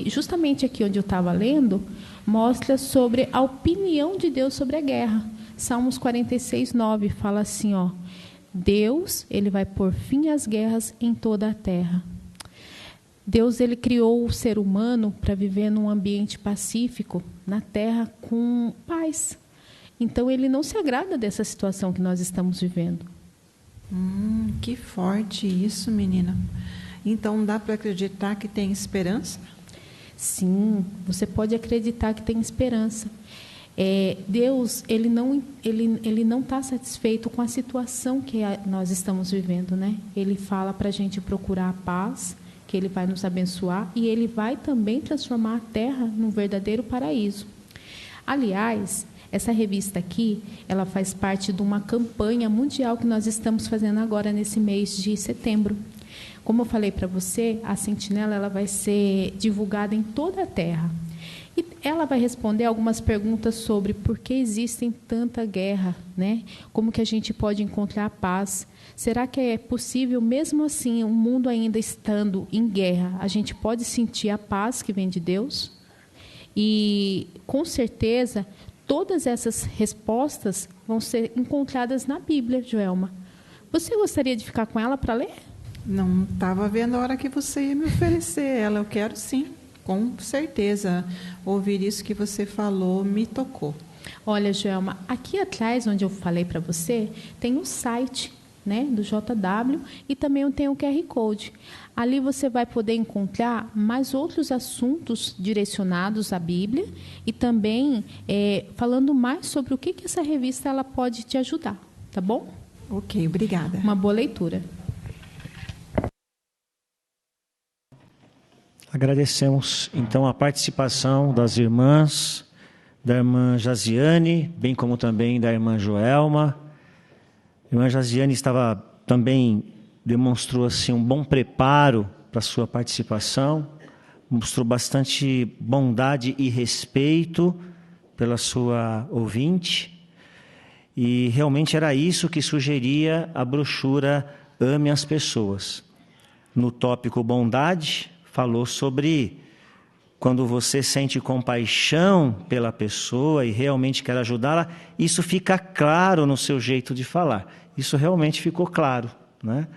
B: justamente aqui onde eu estava lendo, mostra sobre a opinião de Deus sobre a guerra. Salmos 46:9 fala assim, ó: Deus, ele vai pôr fim às guerras em toda a terra. Deus, ele criou o ser humano para viver num ambiente pacífico, na terra com paz. Então, ele não se agrada dessa situação que nós estamos vivendo.
E: Que forte isso, menina. Então, dá para acreditar que tem esperança?
B: Sim, você pode acreditar que tem esperança. Deus, ele não está satisfeito com a situação que nós estamos vivendo, né? Ele fala para a gente procurar a paz, que Ele vai nos abençoar e Ele vai também transformar a terra num verdadeiro paraíso. Aliás, essa revista aqui, ela faz parte de uma campanha mundial que nós estamos fazendo agora nesse mês de setembro. Como eu falei para você, a Sentinela ela vai ser divulgada em toda a terra. E ela vai responder algumas perguntas sobre por que existem tanta guerra, né? Como que a gente pode encontrar a paz? Será que é possível, mesmo assim, o mundo ainda estando em guerra, a gente pode sentir a paz que vem de Deus? E, com certeza, todas essas respostas vão ser encontradas na Bíblia, Joelma. Você gostaria de ficar com ela para ler?
E: Não estava vendo a hora que você ia me oferecer ela. Eu quero sim. Com certeza, ouvir isso que você falou me tocou.
B: Olha, Joelma, aqui atrás, onde eu falei para você, tem um site, né, do JW e também tem o QR Code. Ali você vai poder encontrar mais outros assuntos direcionados à Bíblia e também falando mais sobre o que essa revista ela pode te ajudar, tá bom?
E: Ok, obrigada.
B: Uma boa leitura.
A: Agradecemos, então, a participação das irmãs, da irmã Jaziane, bem como também da irmã Joelma. A irmã Jaziane demonstrou assim, um bom preparo para a sua participação, mostrou bastante bondade e respeito pela sua ouvinte, e realmente era isso que sugeria a brochura Ame as Pessoas. No tópico bondade, falou sobre quando você sente compaixão pela pessoa e realmente quer ajudá-la, isso fica claro no seu jeito de falar. Isso realmente ficou claro, né?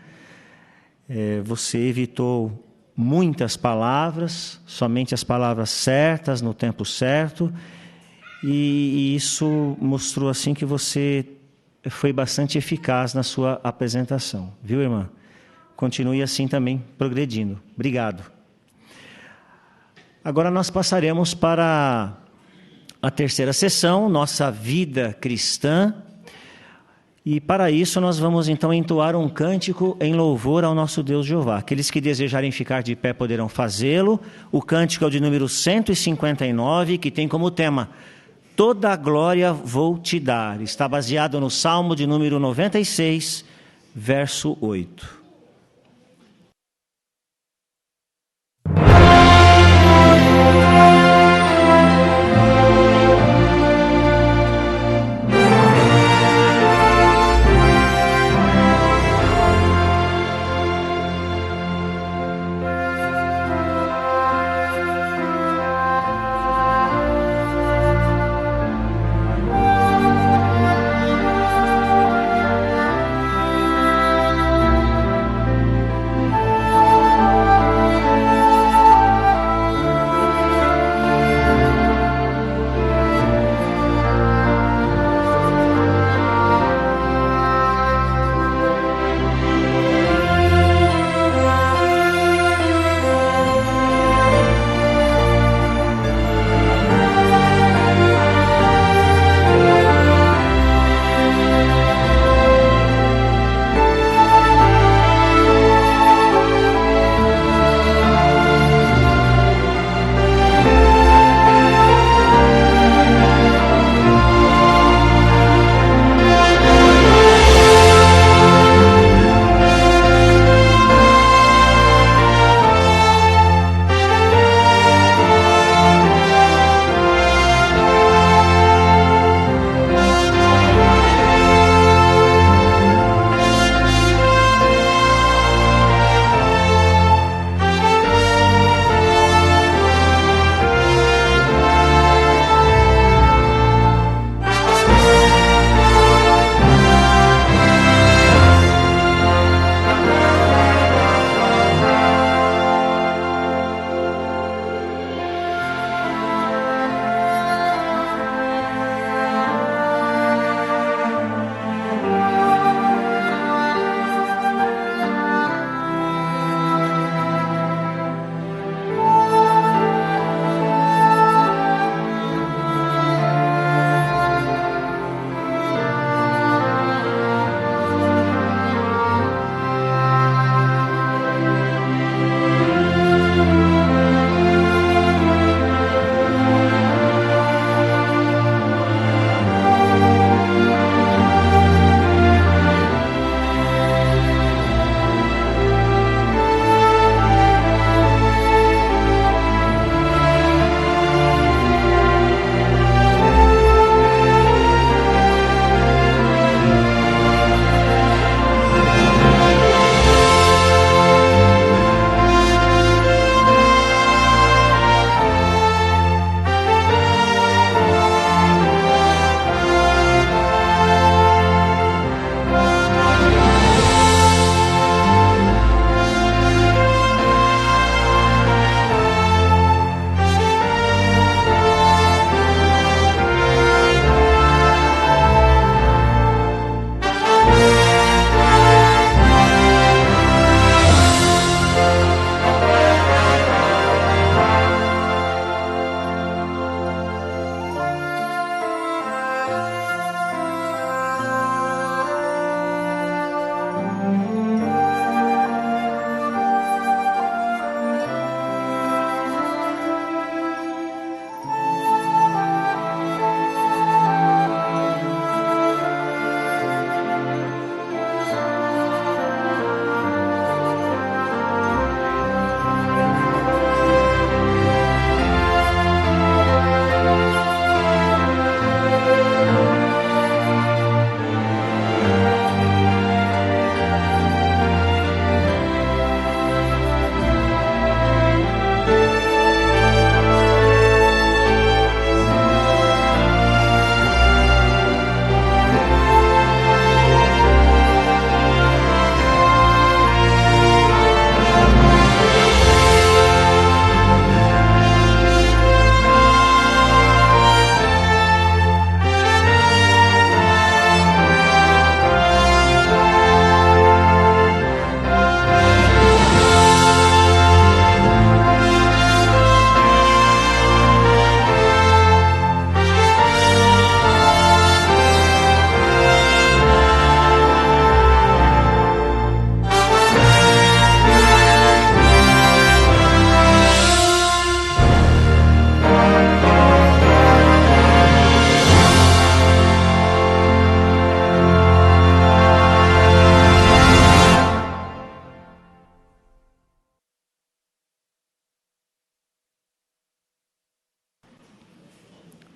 A: Você evitou muitas palavras, somente as palavras certas, no tempo certo, e isso mostrou assim que você foi bastante eficaz na sua apresentação. Viu, irmã? Continue assim também, progredindo. Obrigado. Agora nós passaremos para a terceira sessão, nossa vida cristã. E para isso nós vamos então entoar um cântico em louvor ao nosso Deus Jeová. Aqueles que desejarem ficar de pé poderão fazê-lo. O cântico é o de número 159, que tem como tema Toda a glória vou te dar. Está baseado no Salmo de número 96, verso 8.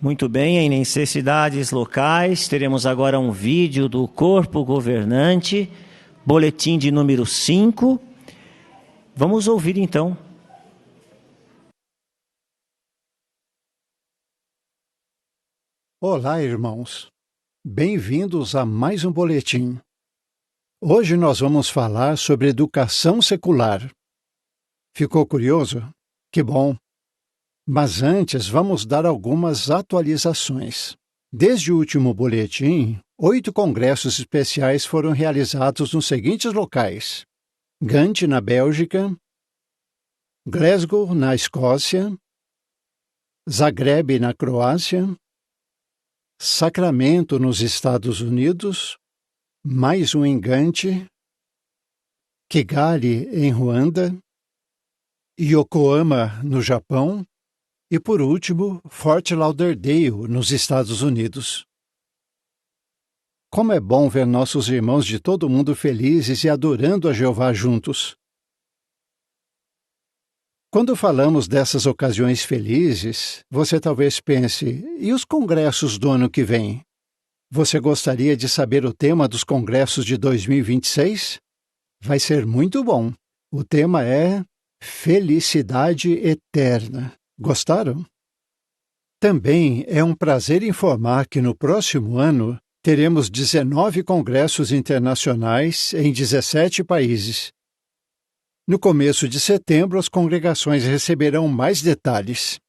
A: Muito bem, em necessidades locais, teremos agora um vídeo do Corpo Governante, boletim de número 5. Vamos ouvir então.
D: Olá, irmãos. Bem-vindos a mais um boletim. Hoje nós vamos falar sobre educação secular. Ficou curioso? Que bom! Mas antes, vamos dar algumas atualizações. Desde o último boletim, 8 congressos especiais foram realizados nos seguintes locais: Gante, na Bélgica, Glasgow, na Escócia, Zagreb, na Croácia, Sacramento, nos Estados Unidos, mais um em Gante, Kigali, em Ruanda, Yokohama, no Japão, e, por último, Fort Lauderdale, nos Estados Unidos. Como é bom ver nossos irmãos de todo o mundo felizes e adorando a Jeová juntos. Quando falamos dessas ocasiões felizes, você talvez pense, e os congressos do ano que vem? Você gostaria de saber o tema dos congressos de 2026? Vai ser muito bom. O tema é Felicidade Eterna. Gostaram? Também é um prazer informar que no próximo ano teremos 19 congressos internacionais em 17 países. No começo de setembro, as congregações receberão mais detalhes.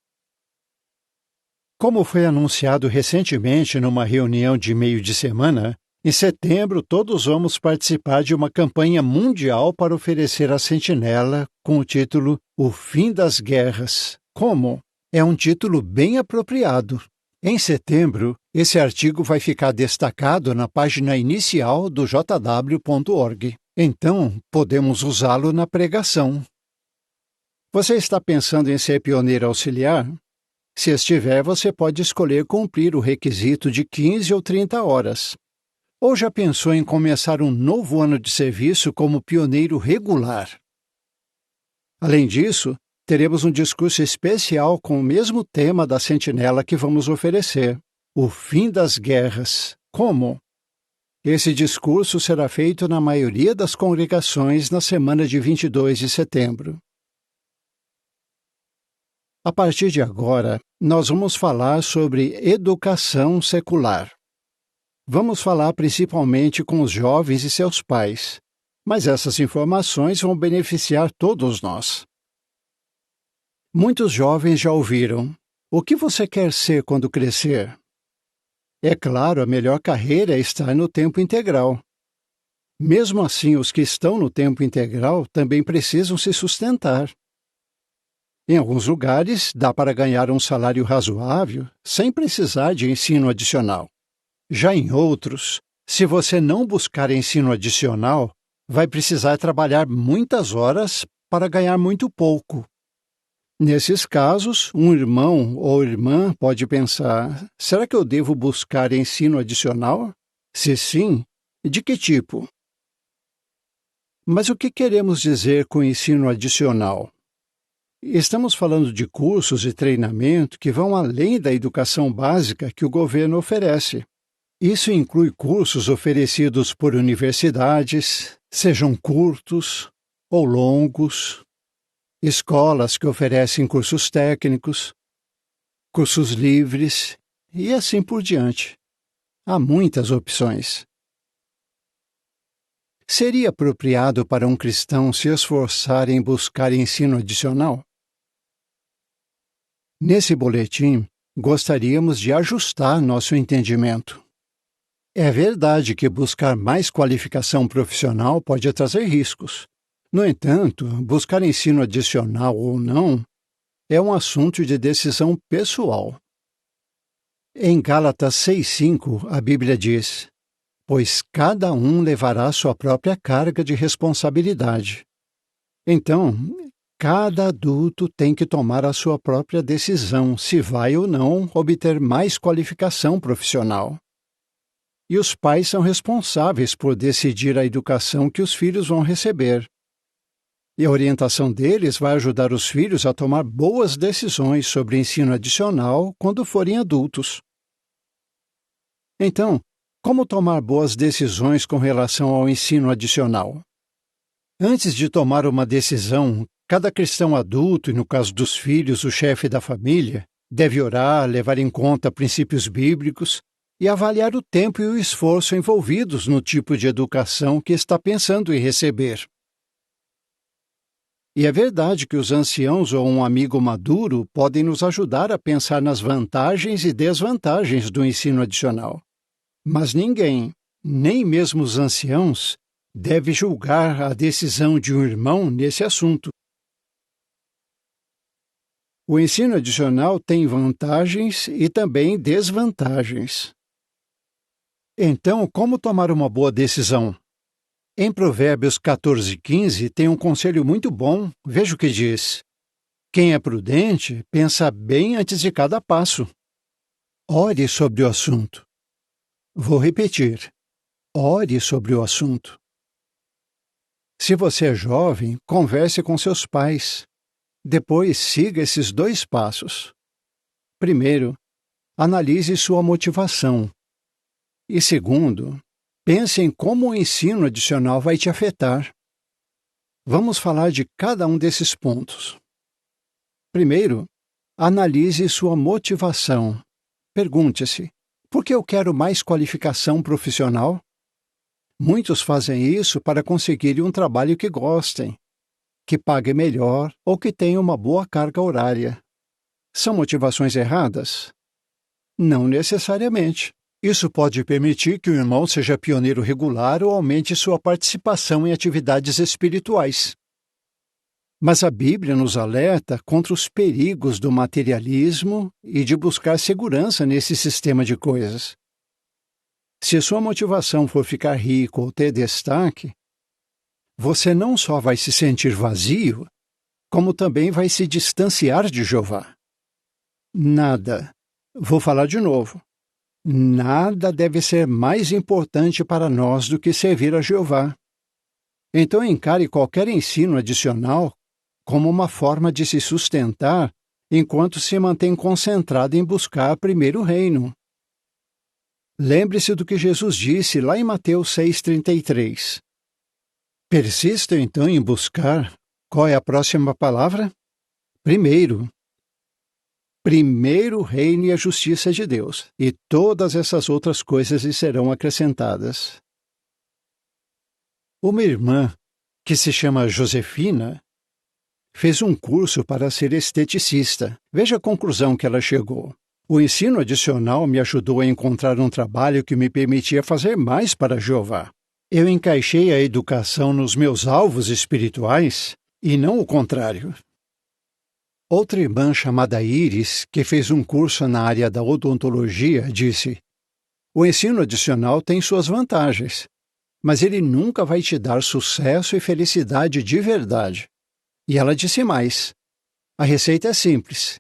D: Como foi anunciado recentemente numa reunião de meio de semana, em setembro todos vamos participar de uma campanha mundial para oferecer a sentinela com o título O Fim das Guerras. Como? É um título bem apropriado. Em setembro, esse artigo vai ficar destacado na página inicial do jw.org. Então, podemos usá-lo na pregação. Você está pensando em ser pioneiro auxiliar? Se estiver, você pode escolher cumprir o requisito de 15 ou 30 horas. Ou já pensou em começar um novo ano de serviço como pioneiro regular? Além disso, teremos um discurso especial com o mesmo tema da sentinela que vamos oferecer: o fim das guerras. Como? Esse discurso será feito na maioria das congregações na semana de 22 de setembro. A partir de agora, nós vamos falar sobre educação secular. Vamos falar principalmente com os jovens e seus pais, mas essas informações vão beneficiar todos nós. Muitos jovens já ouviram: o que você quer ser quando crescer? É claro, a melhor carreira é estar no tempo integral. Mesmo assim, os que estão no tempo integral também precisam se sustentar. Em alguns lugares, dá para ganhar um salário razoável sem precisar de ensino adicional. Já em outros, se você não buscar ensino adicional, vai precisar trabalhar muitas horas para ganhar muito pouco. Nesses casos, um irmão ou irmã pode pensar: será que eu devo buscar ensino adicional? Se sim, de que tipo? Mas o que queremos dizer com ensino adicional? Estamos falando de cursos e treinamento que vão além da educação básica que o governo oferece. Isso inclui cursos oferecidos por universidades, sejam curtos ou longos, escolas que oferecem cursos técnicos, cursos livres e assim por diante. Há muitas opções. Seria apropriado para um cristão se esforçar em buscar ensino adicional? Nesse boletim, gostaríamos de ajustar nosso entendimento. É verdade que buscar mais qualificação profissional pode trazer riscos. No entanto, buscar ensino adicional ou não é um assunto de decisão pessoal. Em Gálatas 6:5, a Bíblia diz: pois cada um levará sua própria carga de responsabilidade. Então, cada adulto tem que tomar a sua própria decisão se vai ou não obter mais qualificação profissional. E os pais são responsáveis por decidir a educação que os filhos vão receber. E a orientação deles vai ajudar os filhos a tomar boas decisões sobre ensino adicional quando forem adultos. Então, como tomar boas decisões com relação ao ensino adicional? Antes de tomar uma decisão, cada cristão adulto, e no caso dos filhos, o chefe da família, deve orar, levar em conta princípios bíblicos e avaliar o tempo e o esforço envolvidos no tipo de educação que está pensando em receber. E é verdade que os anciãos ou um amigo maduro podem nos ajudar a pensar nas vantagens e desvantagens do ensino adicional. Mas ninguém, nem mesmo os anciãos, deve julgar a decisão de um irmão nesse assunto. O ensino adicional tem vantagens e também desvantagens. Então, como tomar uma boa decisão? Em Provérbios 14:15 tem um conselho muito bom, veja o que diz. Quem é prudente, pensa bem antes de cada passo. Ore sobre o assunto. Vou repetir. Ore sobre o assunto. Se você é jovem, converse com seus pais. Depois, siga esses 2 passos. Primeiro, analise sua motivação. E segundo, pense em como o ensino adicional vai te afetar. Vamos falar de cada um desses pontos. Primeiro, analise sua motivação. Pergunte-se: por que eu quero mais qualificação profissional? Muitos fazem isso para conseguir um trabalho que gostem, que pague melhor ou que tenha uma boa carga horária. São motivações erradas? Não necessariamente. Isso pode permitir que o irmão seja pioneiro regular ou aumente sua participação em atividades espirituais. Mas a Bíblia nos alerta contra os perigos do materialismo e de buscar segurança nesse sistema de coisas. Se sua motivação for ficar rico ou ter destaque, você não só vai se sentir vazio, como também vai se distanciar de Jeová. Nada, vou falar de novo, nada deve ser mais importante para nós do que servir a Jeová. Então encare qualquer ensino adicional como uma forma de se sustentar enquanto se mantém concentrado em buscar primeiro o reino. Lembre-se do que Jesus disse lá em Mateus 6,33. Persista então em buscar. Qual é a próxima palavra? Primeiro. Primeiro o reino e a justiça de Deus, e todas essas outras coisas lhe serão acrescentadas. Uma irmã, que se chama Josefina, fez um curso para ser esteticista. Veja a conclusão que ela chegou. O ensino adicional me ajudou a encontrar um trabalho que me permitia fazer mais para Jeová. Eu encaixei a educação nos meus alvos espirituais e não o contrário. Outra irmã chamada Iris, que fez um curso na área da odontologia, disse: o ensino adicional tem suas vantagens, mas ele nunca vai te dar sucesso e felicidade de verdade. E ela disse mais: a receita é simples.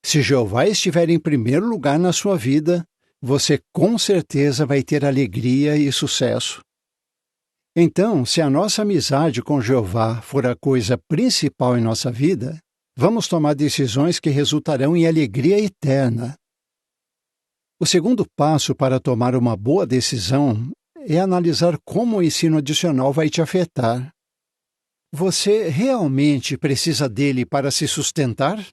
D: Se Jeová estiver em primeiro lugar na sua vida, você com certeza vai ter alegria e sucesso. Então, se a nossa amizade com Jeová for a coisa principal em nossa vida, vamos tomar decisões que resultarão em alegria eterna. O segundo passo para tomar uma boa decisão é analisar como o ensino adicional vai te afetar. Você realmente precisa dele para se sustentar?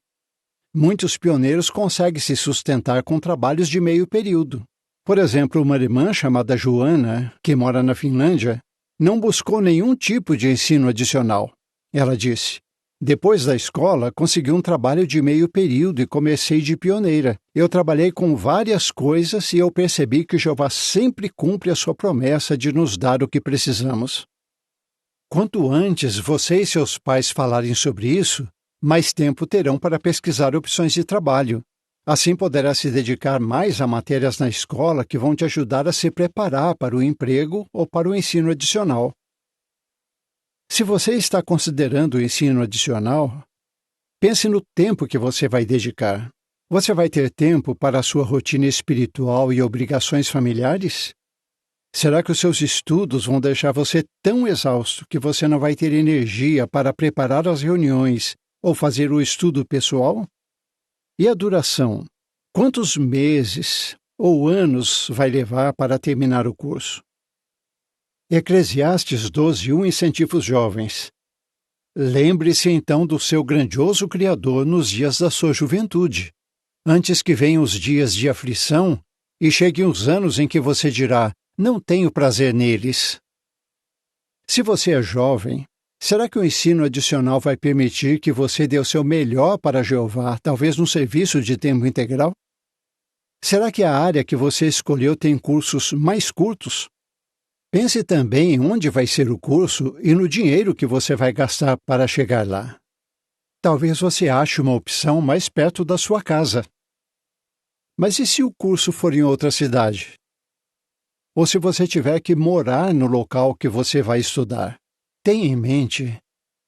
D: Muitos pioneiros conseguem se sustentar com trabalhos de meio período. Por exemplo, uma irmã chamada Joana, que mora na Finlândia, não buscou nenhum tipo de ensino adicional. Ela disse: depois da escola, consegui um trabalho de meio período e comecei de pioneira. Eu trabalhei com várias coisas e eu percebi que Jeová sempre cumpre a sua promessa de nos dar o que precisamos. Quanto antes você e seus pais falarem sobre isso, mais tempo terão para pesquisar opções de trabalho. Assim poderá se dedicar mais a matérias na escola que vão te ajudar a se preparar para o emprego ou para o ensino adicional. Se você está considerando o ensino adicional, pense no tempo que você vai dedicar. Você vai ter tempo para a sua rotina espiritual e obrigações familiares? Será que os seus estudos vão deixar você tão exausto que você não vai ter energia para preparar as reuniões ou fazer o estudo pessoal? E a duração? Quantos meses ou anos vai levar para terminar o curso? Eclesiastes 12:1 incentiva os jovens. Lembre-se então do seu grandioso Criador nos dias da sua juventude, antes que venham os dias de aflição e cheguem os anos em que você dirá: não tenho prazer neles. Se você é jovem, será que o ensino adicional vai permitir que você dê o seu melhor para Jeová, talvez num serviço de tempo integral? Será que a área que você escolheu tem cursos mais curtos? Pense também em onde vai ser o curso e no dinheiro que você vai gastar para chegar lá. Talvez você ache uma opção mais perto da sua casa. Mas e se o curso for em outra cidade? Ou se você tiver que morar no local que você vai estudar? Tenha em mente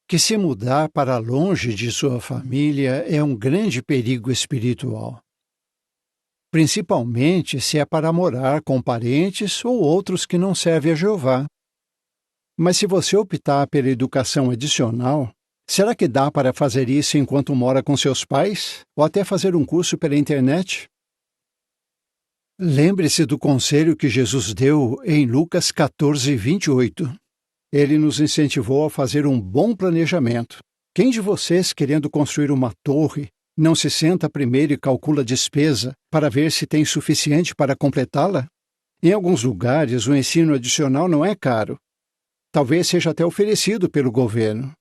D: que se mudar para longe de sua família é um grande perigo espiritual. Principalmente se é para morar com parentes ou outros que não servem a Jeová. Mas se você optar pela educação adicional, será que dá para fazer isso enquanto mora com seus pais? Ou até fazer um curso pela internet? Lembre-se do conselho que Jesus deu em Lucas 14:28. Ele nos incentivou a fazer um bom planejamento. Quem de vocês, querendo construir uma torre, não se senta primeiro e calcula a despesa para ver se tem suficiente para completá-la? Em alguns lugares, o ensino adicional não é caro. Talvez seja até oferecido pelo governo.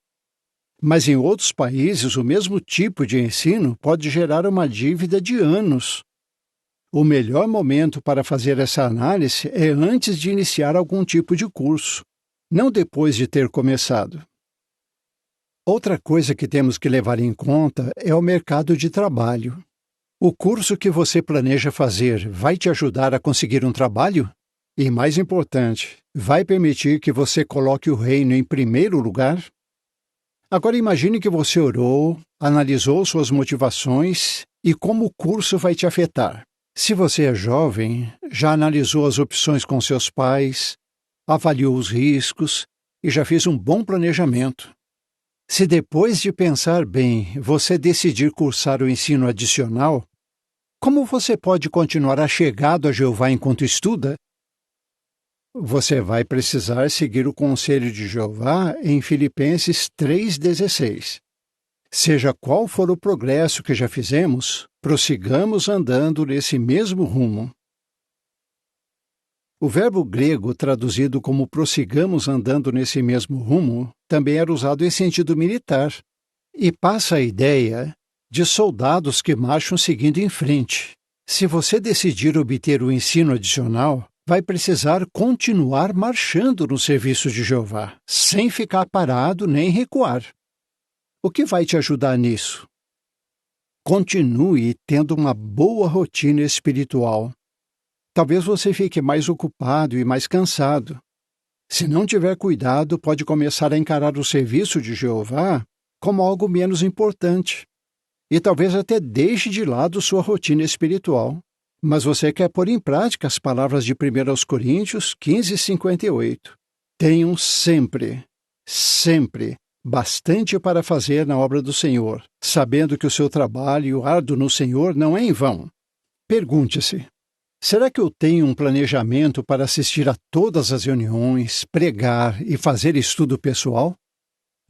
D: Mas em outros países, o mesmo tipo de ensino pode gerar uma dívida de anos. O melhor momento para fazer essa análise é antes de iniciar algum tipo de curso, não depois de ter começado. Outra coisa que temos que levar em conta é o mercado de trabalho. O curso que você planeja fazer vai te ajudar a conseguir um trabalho? E, mais importante, vai permitir que você coloque o reino em primeiro lugar? Agora imagine que você orou, analisou suas motivações e como o curso vai te afetar. Se você é jovem, já analisou as opções com seus pais, avaliou os riscos e já fez um bom planejamento. Se depois de pensar bem você decidir cursar o ensino adicional, como você pode continuar achegado a Jeová enquanto estuda? Você vai precisar seguir o conselho de Jeová em Filipenses 3,16. Seja qual for o progresso que já fizemos, prossigamos andando nesse mesmo rumo. O verbo grego traduzido como prossigamos andando nesse mesmo rumo também era usado em sentido militar e passa a ideia de soldados que marcham seguindo em frente. Se você decidir obter o ensino adicional, vai precisar continuar marchando no serviço de Jeová, sem ficar parado nem recuar. O que vai te ajudar nisso? Continue tendo uma boa rotina espiritual. Talvez você fique mais ocupado e mais cansado. Se não tiver cuidado, pode começar a encarar o serviço de Jeová como algo menos importante. E talvez até deixe de lado sua rotina espiritual. Mas você quer pôr em prática as palavras de 1 Coríntios 15:58. Tenham sempre bastante para fazer na obra do Senhor, sabendo que o seu trabalho árduo no Senhor não é em vão. Pergunte-se: será que eu tenho um planejamento para assistir a todas as reuniões, pregar e fazer estudo pessoal?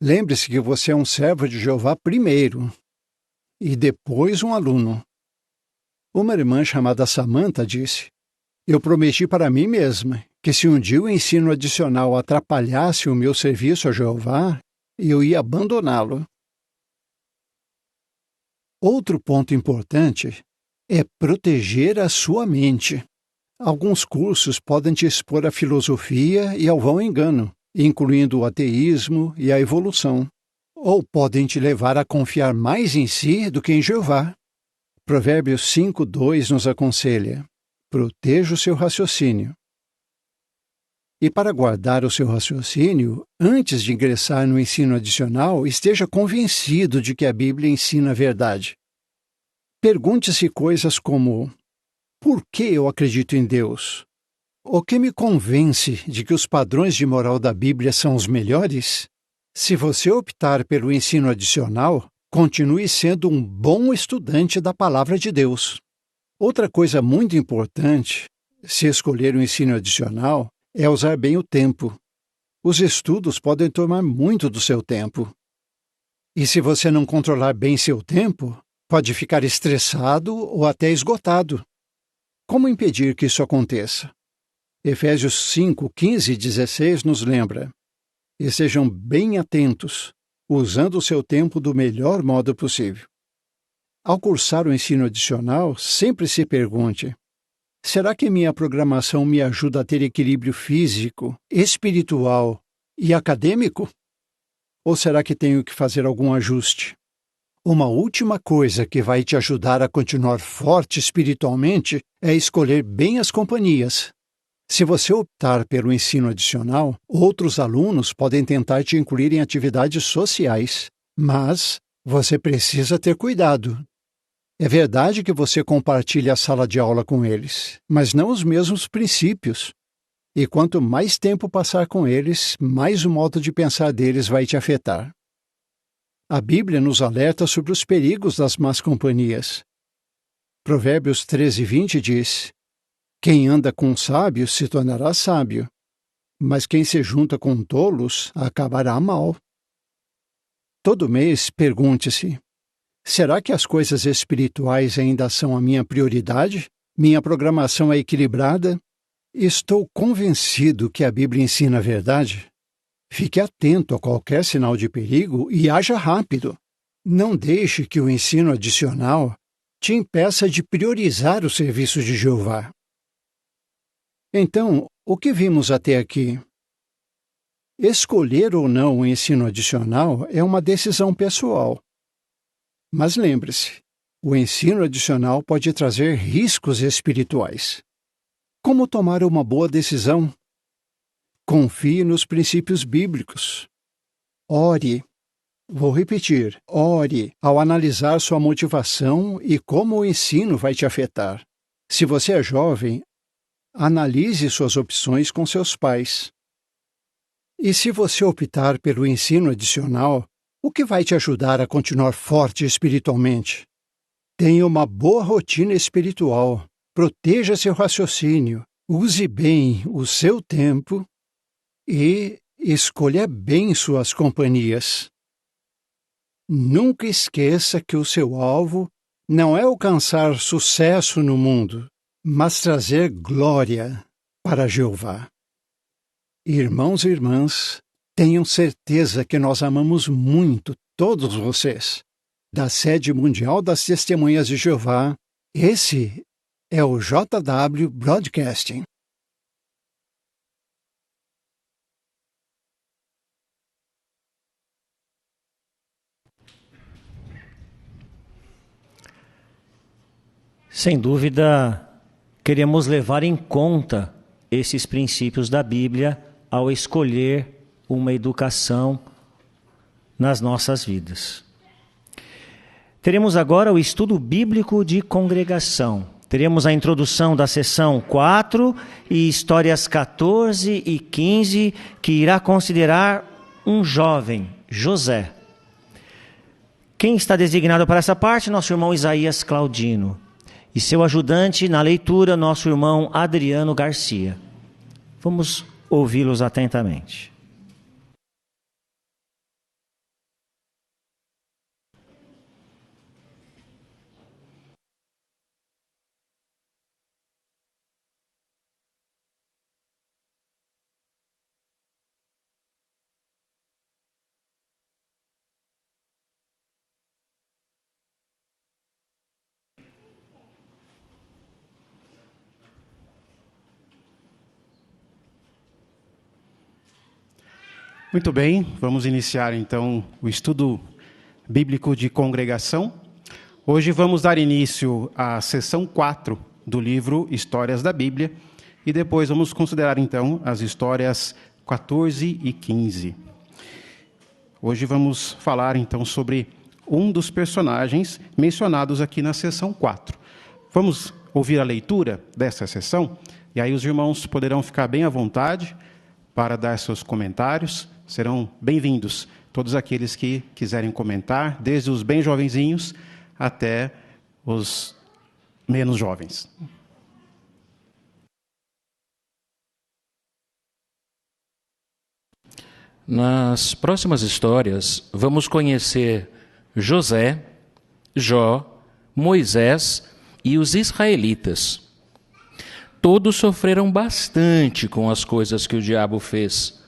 D: Lembre-se que você é um servo de Jeová primeiro e depois um aluno. Uma irmã chamada Samantha disse: eu prometi para mim mesma que se um dia o ensino adicional atrapalhasse o meu serviço a Jeová, eu ia abandoná-lo. Outro ponto importante é proteger a sua mente. Alguns cursos podem te expor à filosofia e ao vão engano, incluindo o ateísmo e a evolução. Ou podem te levar a confiar mais em si do que em Jeová. Provérbios 5:2 nos aconselha: proteja o seu raciocínio. E para guardar o seu raciocínio, antes de ingressar no ensino adicional, esteja convencido de que a Bíblia ensina a verdade. Pergunte-se coisas como: por que eu acredito em Deus? o que me convence de que os padrões de moral da Bíblia são os melhores? Se você optar pelo ensino adicional, continue sendo um bom estudante da Palavra de Deus. Outra coisa muito importante, se escolher o ensino adicional, é usar bem o tempo. Os estudos podem tomar muito do seu tempo. E se você não controlar bem seu tempo, pode ficar estressado ou até esgotado. Como impedir que isso aconteça? Efésios 5, 15 e 16 nos lembra: e sejam bem atentos, usando o seu tempo do melhor modo possível. Ao cursar o ensino adicional, sempre se pergunte: será que minha programação me ajuda a ter equilíbrio físico, espiritual e acadêmico? Ou será que tenho que fazer algum ajuste? Uma última coisa que vai te ajudar a continuar forte espiritualmente é escolher bem as companhias. Se você optar pelo ensino adicional, outros alunos podem tentar te incluir em atividades sociais, mas você precisa ter cuidado. É verdade que você compartilha a sala de aula com eles, mas não os mesmos princípios. E quanto mais tempo passar com eles, mais o modo de pensar deles vai te afetar. A Bíblia nos alerta sobre os perigos das más companhias. Provérbios 13:20 diz: quem anda com sábios se tornará sábio, mas quem se junta com tolos acabará mal. Todo mês pergunte-se: será que as coisas espirituais ainda são a minha prioridade? Minha programação é equilibrada? Estou convencido que a Bíblia ensina a verdade? Fique atento a qualquer sinal de perigo e haja rápido. Não deixe que o ensino adicional te impeça de priorizar o serviço de Jeová. Então, o que vimos até aqui? Escolher ou não o ensino adicional é uma decisão pessoal. Mas lembre-se, o ensino adicional pode trazer riscos espirituais. Como tomar uma boa decisão? Confie nos princípios bíblicos. Ore. Vou repetir, ore ao analisar sua motivação e como o ensino vai te afetar. Se você é jovem, analise suas opções com seus pais. E se você optar pelo ensino adicional, o que vai te ajudar a continuar forte espiritualmente? Tenha uma boa rotina espiritual, proteja seu raciocínio, use bem o seu tempo e escolha bem suas companhias. Nunca esqueça que o seu alvo não é alcançar sucesso no mundo, mas trazer glória para Jeová. Irmãos e irmãs, tenham certeza que nós amamos muito todos vocês. Da Sede Mundial das Testemunhas de Jeová, esse é o JW Broadcasting.
A: Sem dúvida, queremos levar em conta esses princípios da Bíblia ao escolher uma educação nas nossas vidas. Teremos agora o estudo bíblico de congregação. Teremos a introdução da sessão 4 e histórias 14 e 15, que irá considerar um jovem, José. Quem está designado para essa parte? Nosso irmão Isaías Claudino. E seu ajudante na leitura, nosso irmão Adriano Garcia. Vamos ouvi-los atentamente.
F: Muito bem, vamos iniciar então o estudo bíblico de congregação. Hoje vamos dar início à sessão 4 do livro Histórias da Bíblia e depois vamos considerar então as histórias 14 e 15. Hoje vamos falar então sobre um dos personagens mencionados aqui na sessão 4. Vamos ouvir a leitura dessa sessão? E aí os irmãos poderão ficar bem à vontade para dar seus comentários. Serão bem-vindos todos aqueles que quiserem comentar, desde os bem jovenzinhos até os menos jovens.
O: Nas próximas histórias, vamos conhecer José, Jó, Moisés e os israelitas. Todos sofreram bastante com as coisas que o diabo fez.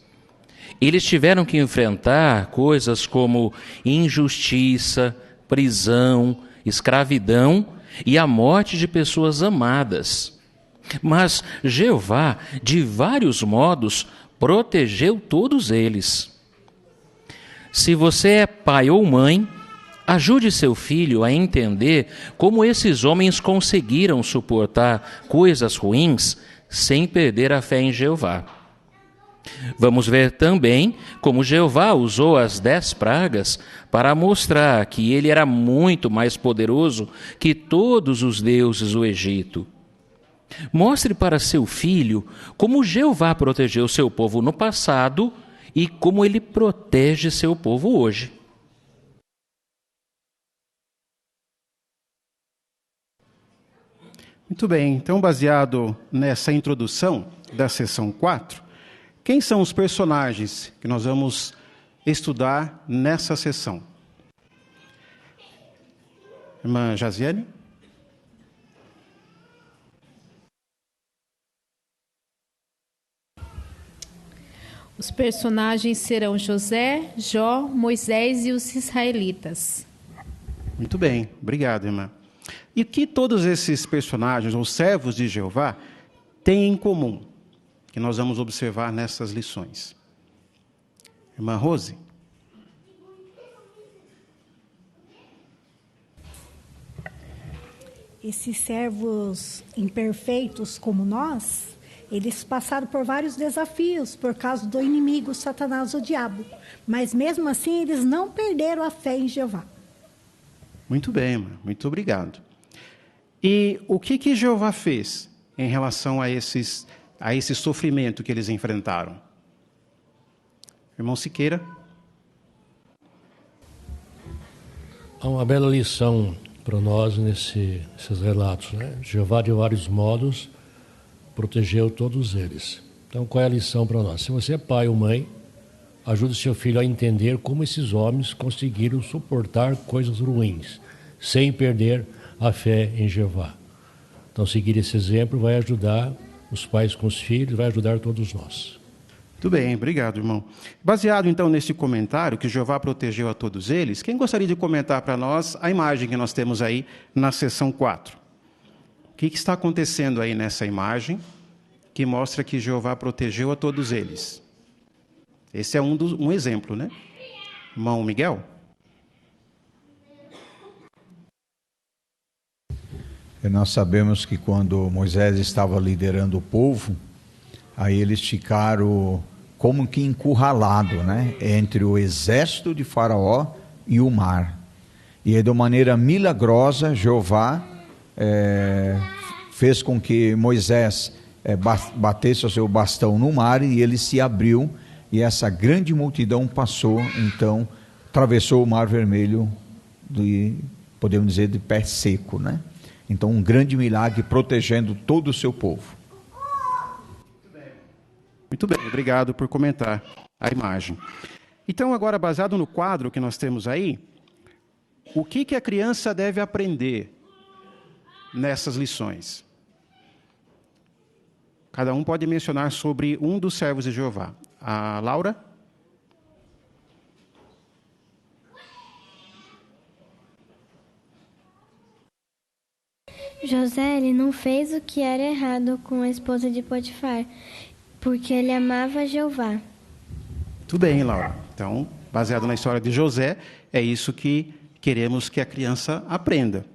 O: Eles tiveram que enfrentar coisas como injustiça, prisão, escravidão e a morte de pessoas amadas. Mas Jeová, de vários modos, protegeu todos eles. Se você é pai ou mãe, ajude seu filho a entender como esses homens conseguiram suportar coisas ruins sem perder a fé em Jeová. Vamos ver também como Jeová usou as 10 pragas para mostrar que ele era muito mais poderoso que todos os deuses do Egito. Mostre para seu filho como Jeová protegeu seu povo no passado e como ele protege seu povo hoje.
F: Muito bem, então baseado nessa introdução da sessão 4, quem são os personagens que nós vamos estudar nessa sessão? Irmã Jaziane?
B: Os personagens serão José, Jó, Moisés e os israelitas.
F: Muito bem, obrigado, irmã. E o que todos esses personagens, ou servos de Jeová, têm em comum, que nós vamos observar nessas lições? Irmã Rose?
G: Esses servos imperfeitos como nós, eles passaram por vários desafios por causa do inimigo, Satanás, o diabo. Mas mesmo assim, eles não perderam a fé em Jeová.
F: Muito bem, irmã. Muito obrigado. E o que Jeová fez em relação a esse sofrimento que eles enfrentaram? Irmão Siqueira?
Q: Há uma bela lição para nós nesses relatos, né? Jeová, de vários modos, protegeu todos eles. Então, qual é a lição para nós? Se você é pai ou mãe, ajude seu filho a entender como esses homens conseguiram suportar coisas ruins, sem perder a fé em Jeová. Então, seguir esse exemplo vai ajudar os pais com os filhos, vai ajudar todos nós.
F: Muito bem, obrigado, irmão. Baseado, então, nesse comentário, que Jeová protegeu a todos eles, quem gostaria de comentar para nós a imagem que nós temos aí na seção 4? O que está acontecendo aí nessa imagem que mostra que Jeová protegeu a todos eles? Esse é um exemplo, né? Irmão Miguel?
V: Nós sabemos que quando Moisés estava liderando o povo, aí eles ficaram como que encurralados, né? Entre o exército de Faraó e o mar. E aí, de maneira milagrosa, Jeová fez com que Moisés batesse o seu bastão no mar e ele se abriu e essa grande multidão passou, então, atravessou o Mar Vermelho, podemos dizer, de pé seco, né? Então, um grande milagre protegendo todo o seu povo.
F: Muito bem, obrigado por comentar a imagem. Então, agora, baseado no quadro que nós temos aí, o que a criança deve aprender nessas lições? Cada um pode mencionar sobre um dos servos de Jeová. A Laura?
I: José, ele não fez o que era errado com a esposa de Potifar, porque ele amava Jeová.
F: Tudo bem, Laura. Então, baseado na história de José, é isso que queremos que a criança aprenda.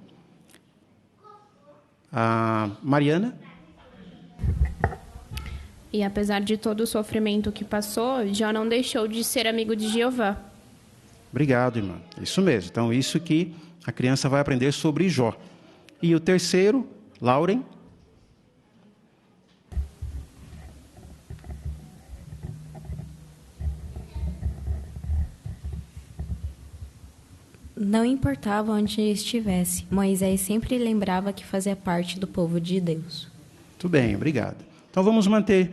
F: A Mariana?
W: E apesar de todo o sofrimento que passou, já não deixou de ser amigo de Jeová.
F: Obrigado, irmã. Isso mesmo. Então, isso que a criança vai aprender sobre Jó. E o terceiro, Lauren?
T: Não importava onde estivesse, Moisés sempre lembrava que fazia parte do povo de Deus.
F: Muito bem, obrigado. Então vamos manter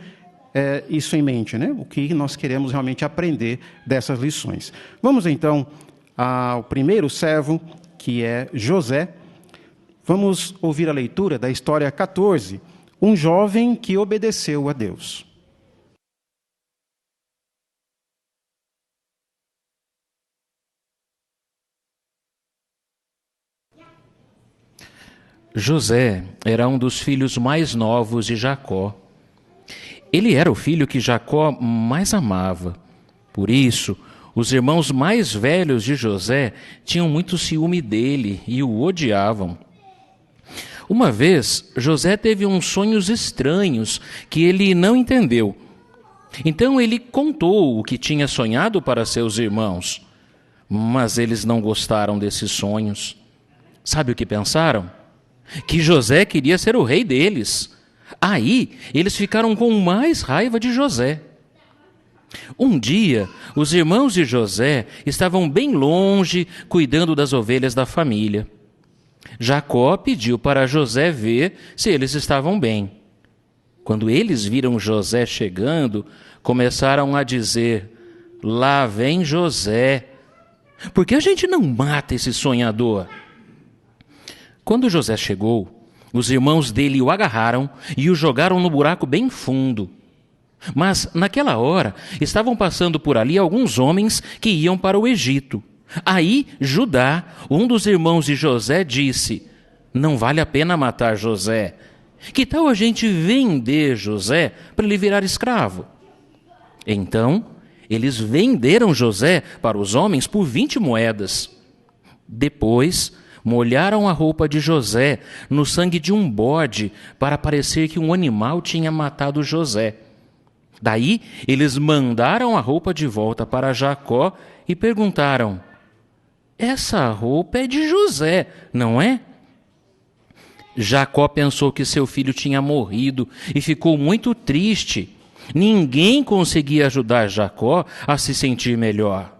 F: isso em mente, né? O que nós queremos realmente aprender dessas lições. Vamos então ao primeiro servo, que é José. Vamos ouvir a leitura da história 14, um jovem que obedeceu a Deus.
O: José era um dos filhos mais novos de Jacó. Ele era o filho que Jacó mais amava. Por isso, os irmãos mais velhos de José tinham muito ciúme dele e o odiavam. Uma vez, José teve uns sonhos estranhos que ele não entendeu. Então ele contou o que tinha sonhado para seus irmãos. Mas eles não gostaram desses sonhos. Sabe o que pensaram? Que José queria ser o rei deles. Aí, eles ficaram com mais raiva de José. Um dia, os irmãos de José estavam bem longe, cuidando das ovelhas da família. Jacó pediu para José ver se eles estavam bem. Quando eles viram José chegando, começaram a dizer: "Lá vem José. Por que a gente não mata esse sonhador?" Quando José chegou, os irmãos dele o agarraram e o jogaram no buraco bem fundo. Mas, naquela hora, estavam passando por ali alguns homens que iam para o Egito. Aí, Judá, um dos irmãos de José, disse: "Não vale a pena matar José. Que tal a gente vender José para ele virar escravo?" Então, eles venderam José para os homens por 20 moedas. Depois, molharam a roupa de José no sangue de um bode para parecer que um animal tinha matado José. Daí, eles mandaram a roupa de volta para Jacó e perguntaram: "Essa roupa é de José, não é?" Jacó pensou que seu filho tinha morrido e ficou muito triste. Ninguém conseguia ajudar Jacó a se sentir melhor.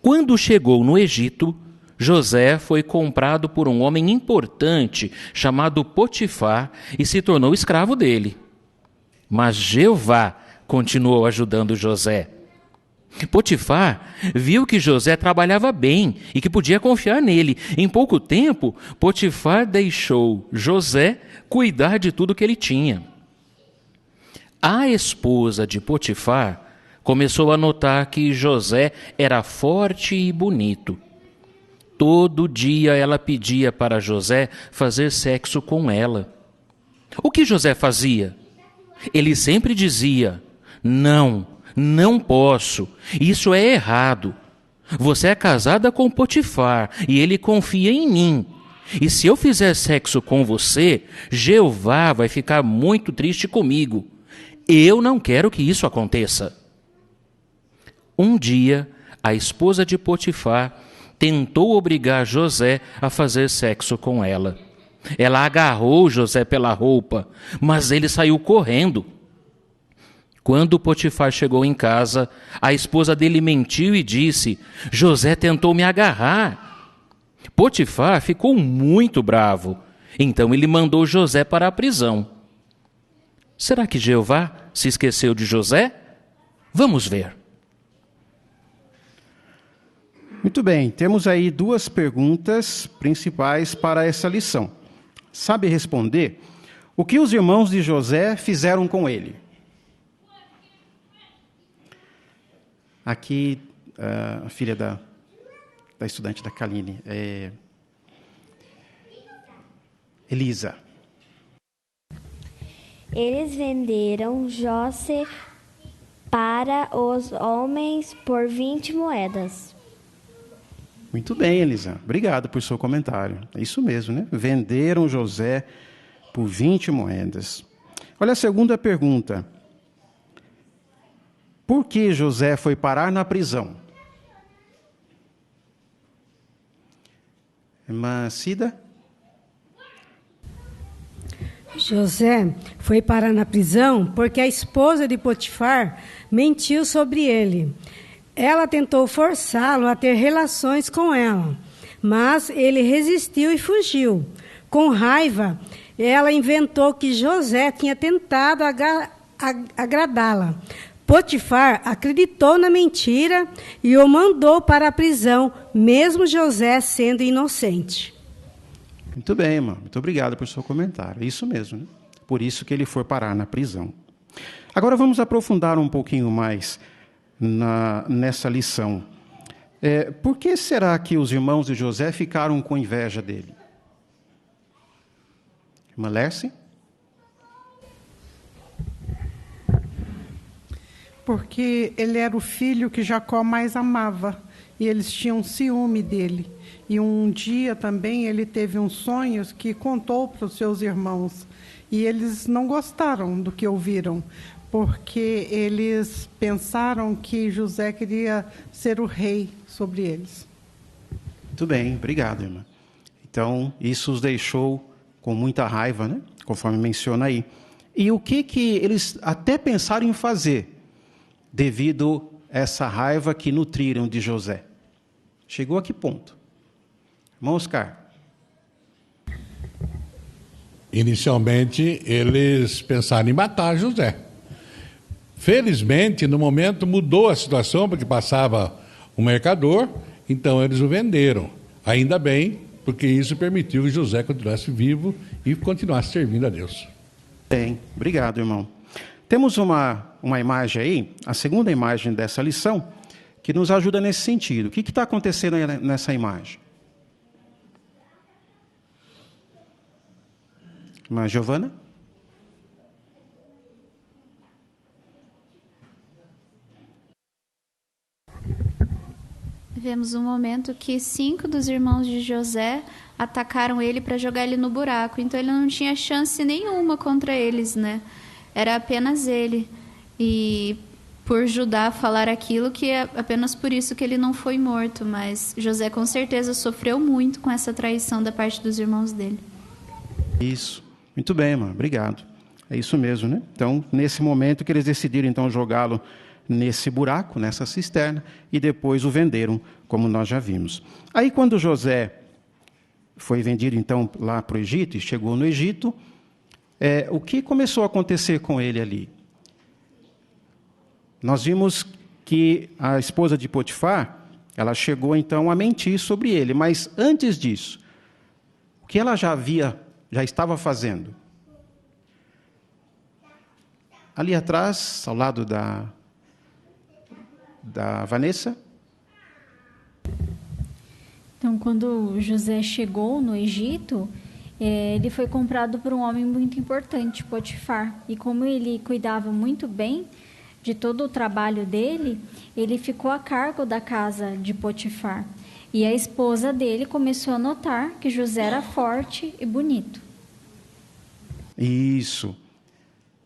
O: Quando chegou no Egito, José foi comprado por um homem importante chamado Potifar e se tornou escravo dele. Mas Jeová continuou ajudando José. Potifar viu que José trabalhava bem e que podia confiar nele. Em pouco tempo, Potifar deixou José cuidar de tudo que ele tinha. A esposa de Potifar começou a notar que José era forte e bonito. Todo dia ela pedia para José fazer sexo com ela. O que José fazia? Ele sempre dizia: Não posso, isso é errado. Você é casada com Potifar e ele confia em mim. E se eu fizer sexo com você, Jeová vai ficar muito triste comigo. Eu não quero que isso aconteça." Um dia, a esposa de Potifar tentou obrigar José a fazer sexo com ela. Ela agarrou José pela roupa, mas ele saiu correndo. Quando Potifar chegou em casa, a esposa dele mentiu e disse: "José tentou me agarrar." Potifar ficou muito bravo. Então ele mandou José para a prisão. Será que Jeová se esqueceu de José? Vamos ver.
F: Muito bem, temos aí duas perguntas principais para essa lição. Sabe responder? O que os irmãos de José fizeram com ele? Aqui, a filha da estudante da Kaline, Elisa.
I: Eles venderam José para os homens por 20 moedas.
F: Muito bem, Elisa. Obrigado por seu comentário. É isso mesmo, né? Venderam José por 20 moedas. Olha a segunda pergunta. Por que José foi parar na prisão? Irmã Cida?
H: José foi parar na prisão porque a esposa de Potifar mentiu sobre ele. Ela tentou forçá-lo a ter relações com ela, mas ele resistiu e fugiu. Com raiva, ela inventou que José tinha tentado agradá-la. Potifar acreditou na mentira e o mandou para a prisão, mesmo José sendo inocente.
F: Muito bem, irmã. Muito obrigado por seu comentário. É isso mesmo, né? Por isso que ele foi parar na prisão. Agora vamos aprofundar um pouquinho mais nessa lição. Por que será que os irmãos de José ficaram com inveja dele? Irmã Lércia?
P: Porque ele era o filho que Jacó mais amava, e eles tinham ciúme dele. E um dia também ele teve uns sonhos que contou para os seus irmãos, e eles não gostaram do que ouviram, porque eles pensaram que José queria ser o rei sobre eles.
F: Muito bem, obrigado, irmã. Então, isso os deixou com muita raiva, né? Conforme menciona aí. E o que eles até pensaram em fazer devido a essa raiva que nutriram de José? Chegou a que ponto? Irmão Oscar.
J: Inicialmente, eles pensaram em matar José. Felizmente, no momento, mudou a situação, porque passava um mercador, então eles o venderam. Ainda bem, porque isso permitiu que José continuasse vivo e continuasse servindo a Deus.
F: Bem, obrigado, irmão. Temos uma imagem aí, a segunda imagem dessa lição, que nos ajuda nesse sentido. O que está acontecendo aí nessa imagem? Irmã Giovana?
K: Vemos um momento que 5 dos irmãos de José atacaram ele para jogar ele no buraco. Então ele não tinha chance nenhuma contra eles, né? Era apenas ele. E por Judá falar aquilo, que é apenas por isso que ele não foi morto. Mas José com certeza sofreu muito com essa traição da parte dos irmãos dele.
F: Isso. Muito bem, irmã. Obrigado. É isso mesmo, né? Então, nesse momento que eles decidiram então jogá-lo nesse buraco, nessa cisterna, e depois o venderam, como nós já vimos. Aí, quando José foi vendido, então, lá para o Egito, e chegou no Egito, o que começou a acontecer com ele ali? Nós vimos que a esposa de Potifar, ela chegou, então, a mentir sobre ele, mas antes disso, o que ela já estava fazendo? Ali atrás, ao lado da Vanessa.
M: Então, quando José chegou no Egito, ele foi comprado por um homem muito importante, Potifar. E como ele cuidava muito bem de todo o trabalho dele, ele ficou a cargo da casa de Potifar. E a esposa dele começou a notar que José era forte e bonito.
F: Isso.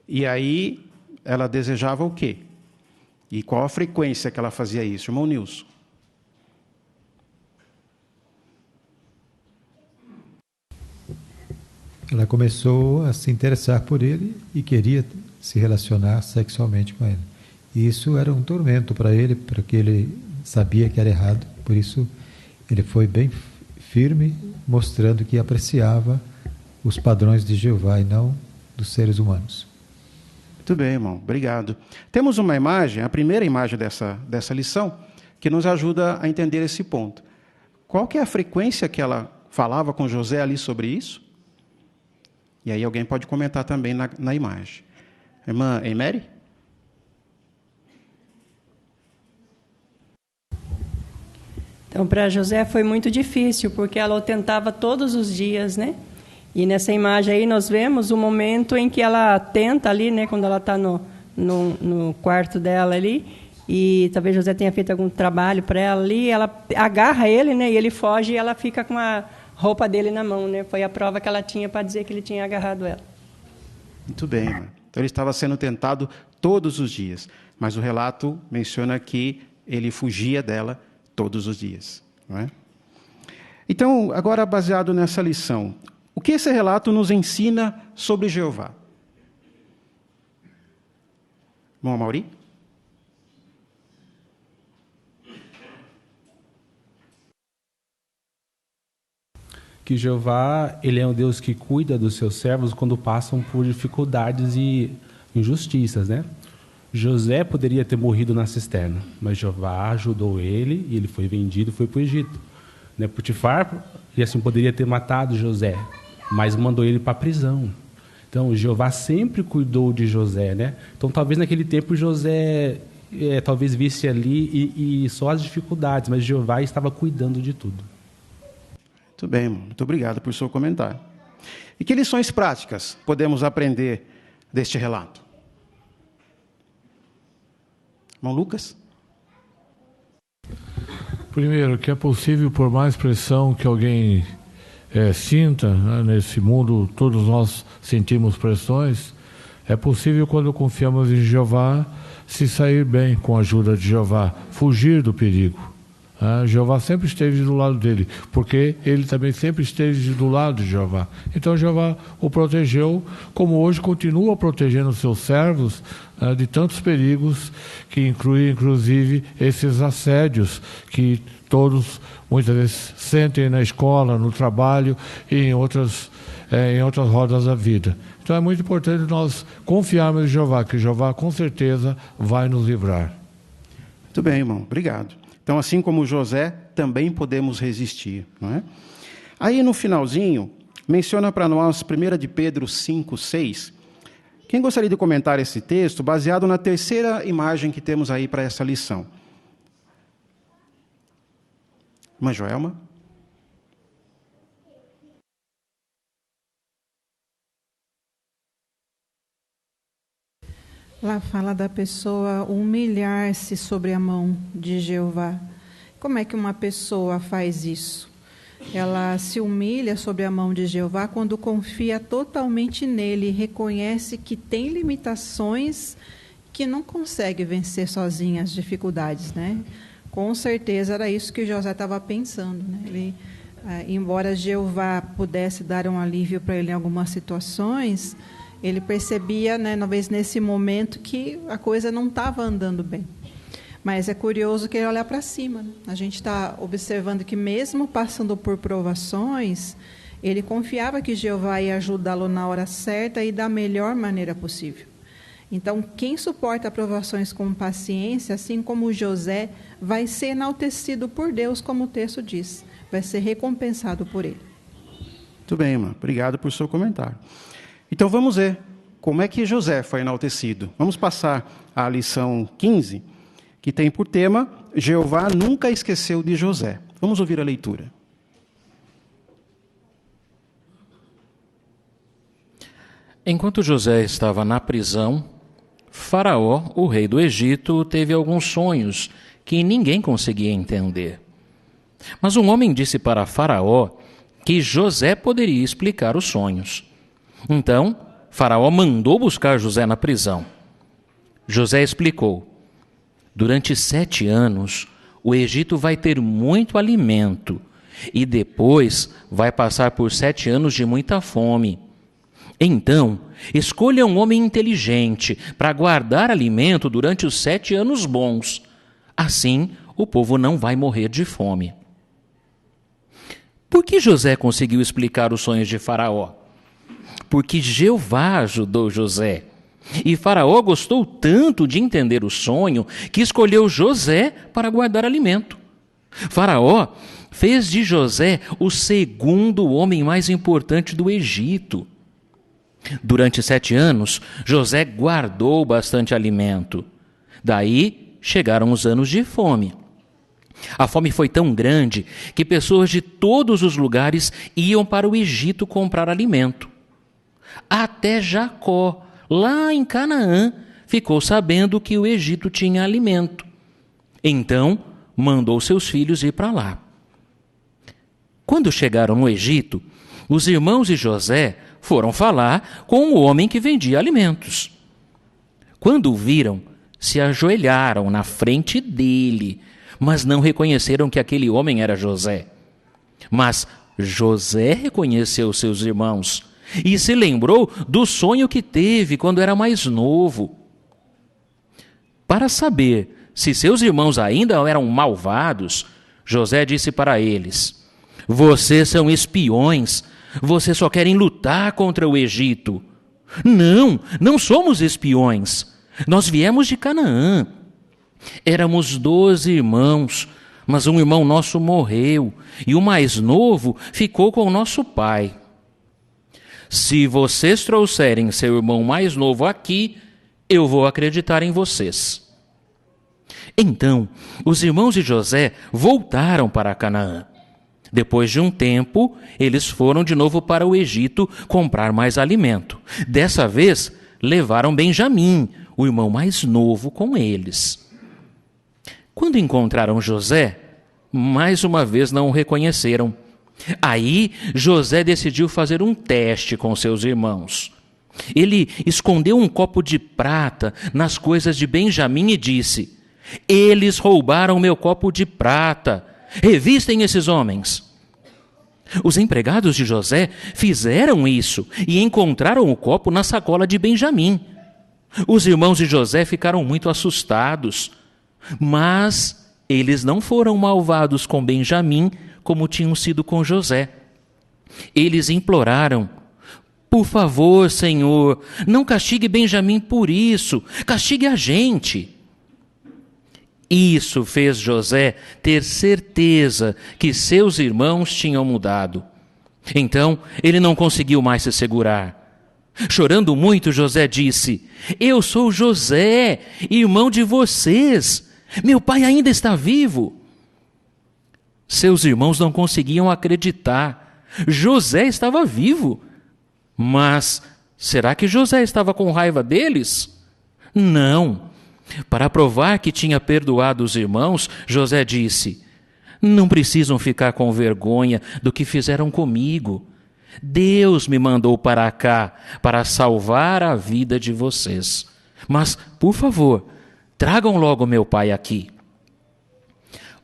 F: E aí, ela desejava o quê? E qual a frequência que ela fazia isso? Irmão Nilson.
X: Ela começou a se interessar por ele e queria se relacionar sexualmente com ele. E isso era um tormento para ele, porque ele sabia que era errado. Por isso, ele foi bem firme, mostrando que apreciava os padrões de Jeová e não dos seres humanos.
F: Muito bem, irmão. Obrigado. Temos uma imagem, a primeira imagem dessa lição, que nos ajuda a entender esse ponto. Qual que é a frequência que ela falava com José ali sobre isso? E aí alguém pode comentar também na imagem. Irmã Emery?
Y: Então, para José foi muito difícil, porque ela o tentava todos os dias, né? E nessa imagem aí nós vemos o momento em que ela tenta ali, né? Quando ela está no quarto dela ali, e talvez José tenha feito algum trabalho para ela ali, ela agarra ele, né? E ele foge e ela fica com a roupa dele na mão, né? Foi a prova que ela tinha para dizer que ele tinha agarrado ela.
F: Muito bem, irmã. Então ele estava sendo tentado todos os dias, mas o relato menciona que ele fugia dela todos os dias, não é? Então, agora baseado nessa lição, o que esse relato nos ensina sobre Jeová? Irmão Mauri?
C: que Jeová, ele é um Deus que cuida dos seus servos quando passam por dificuldades e injustiças, né? José poderia ter morrido na cisterna, mas Jeová ajudou ele e ele foi vendido e foi para o Egito. Né? Potifar, e assim, poderia ter matado José, mas mandou ele para a prisão. Então, Jeová sempre cuidou de José, né? Então, talvez naquele tempo José talvez visse ali e só as dificuldades, mas Jeová estava cuidando de tudo.
F: Muito bem, irmão. Muito obrigado por seu comentário. E que lições práticas podemos aprender deste relato? Irmão Lucas?
Q: Primeiro, que é possível, por mais pressão que alguém sinta, né, nesse mundo, todos nós sentimos pressões, é possível, quando confiamos em Jeová, se sair bem com a ajuda de Jeová, fugir do perigo. Jeová sempre esteve do lado dele, porque ele também sempre esteve do lado de Jeová. Então Jeová o protegeu, como hoje continua protegendo seus servos de tantos perigos, que incluem inclusive esses assédios que todos muitas vezes sentem na escola, no trabalho e em outras rodas da vida. Então é muito importante nós confiarmos em Jeová, que Jeová com certeza vai nos livrar.
F: Muito bem, irmão. Obrigado. Então, assim como José, também podemos resistir, não é? Aí, no finalzinho, menciona para nós 1 de Pedro 5:6. Quem gostaria de comentar esse texto, baseado na terceira imagem que temos aí para essa lição? Irmã Joelma?
E: Lá fala da pessoa humilhar-se sobre a mão de Jeová. Como é que uma pessoa faz isso? Ela se humilha sobre a mão de Jeová quando confia totalmente nele e reconhece que tem limitações, que não consegue vencer sozinha as dificuldades, né? Com certeza era isso que José estava pensando, né? Ele, embora Jeová pudesse dar um alívio para ele em algumas situações, ele percebia, né, talvez nesse momento, que a coisa não estava andando bem. Mas é curioso que ele olha para cima, né? A gente está observando que mesmo passando por provações, ele confiava que Jeová ia ajudá-lo na hora certa e da melhor maneira possível. Então, quem suporta provações com paciência, assim como José, vai ser enaltecido por Deus, como o texto diz. Vai ser recompensado por ele.
F: Muito bem, irmã. Obrigado por seu comentário. Então, vamos ver como é que José foi enaltecido. Vamos passar à lição 15, que tem por tema, Jeová nunca esqueceu de José. Vamos ouvir a leitura.
O: Enquanto José estava na prisão, Faraó, o rei do Egito, teve alguns sonhos que ninguém conseguia entender. Mas um homem disse para Faraó que José poderia explicar os sonhos. Então, Faraó mandou buscar José na prisão. José explicou: durante 7 anos, o Egito vai ter muito alimento e depois vai passar por 7 anos de muita fome. Então, escolha um homem inteligente para guardar alimento durante os 7 anos bons. Assim, o povo não vai morrer de fome. Por que José conseguiu explicar os sonhos de Faraó? Porque Jeová ajudou José. E Faraó gostou tanto de entender o sonho que escolheu José para guardar alimento. Faraó fez de José o segundo homem mais importante do Egito. Durante 7 anos, José guardou bastante alimento. Daí chegaram os anos de fome. A fome foi tão grande que pessoas de todos os lugares iam para o Egito comprar alimento. Até Jacó, lá em Canaã, ficou sabendo que o Egito tinha alimento. Então, mandou seus filhos ir para lá. Quando chegaram no Egito, os irmãos de José foram falar com o homem que vendia alimentos. Quando o viram, se ajoelharam na frente dele, mas não reconheceram que aquele homem era José. Mas José reconheceu seus irmãos e se lembrou do sonho que teve quando era mais novo. Para saber se seus irmãos ainda eram malvados, José disse para eles: Vocês são espiões. Vocês só querem lutar contra o Egito. Não, não somos espiões. Nós viemos de Canaã. Éramos 12 irmãos, mas um irmão nosso morreu e o mais novo ficou com o nosso pai. Se vocês trouxerem seu irmão mais novo aqui, eu vou acreditar em vocês. Então, os irmãos de José voltaram para Canaã. Depois de um tempo, eles foram de novo para o Egito comprar mais alimento. Dessa vez, levaram Benjamim, o irmão mais novo, com eles. Quando encontraram José, mais uma vez não o reconheceram. Aí, José decidiu fazer um teste com seus irmãos. Ele escondeu um copo de prata nas coisas de Benjamim e disse: eles roubaram meu copo de prata. Revistem esses homens. Os empregados de José fizeram isso e encontraram o copo na sacola de Benjamim. Os irmãos de José ficaram muito assustados, mas eles não foram malvados com Benjamim como tinham sido com José. Eles imploraram: por favor, Senhor, não castigue Benjamim por isso, castigue a gente. Isso fez José ter certeza que seus irmãos tinham mudado. Então, ele não conseguiu mais se segurar. Chorando muito, José disse: eu sou José, irmão de vocês. Meu pai ainda está vivo. Seus irmãos não conseguiam acreditar. José estava vivo. Mas será que José estava com raiva deles? Não. Para provar que tinha perdoado os irmãos, José disse: não precisam ficar com vergonha do que fizeram comigo. Deus me mandou para cá para salvar a vida de vocês. Mas, por favor, tragam logo meu pai aqui.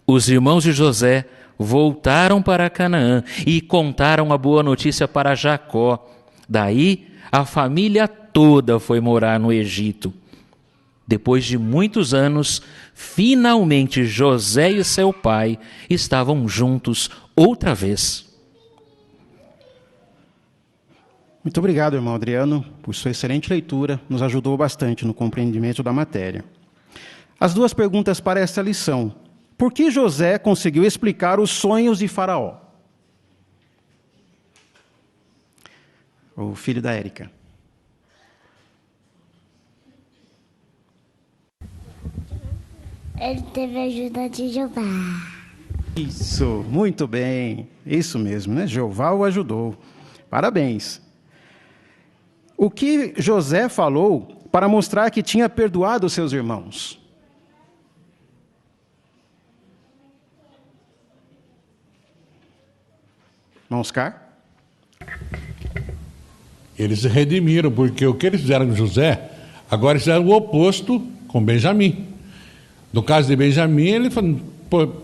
O: Os irmãos de José voltaram para Canaã e contaram a boa notícia para Jacó. Daí, a família toda foi morar no Egito. Depois de muitos anos, finalmente José e seu pai estavam juntos outra vez.
F: Muito obrigado, irmão Adriano, por sua excelente leitura. Nos ajudou bastante no compreendimento da matéria. As duas perguntas para esta lição. Por que José conseguiu explicar os sonhos de Faraó? O filho da Érica.
I: Ele teve a ajuda de Jeová.
F: Isso, muito bem. Isso mesmo, né? Jeová o ajudou. Parabéns. O que José falou para mostrar que tinha perdoado os seus irmãos? Irmão Oscar?
J: Eles se redimiram, porque o que eles fizeram com José, agora eles fizeram o oposto com Benjamim. No caso de Benjamim, ele falou: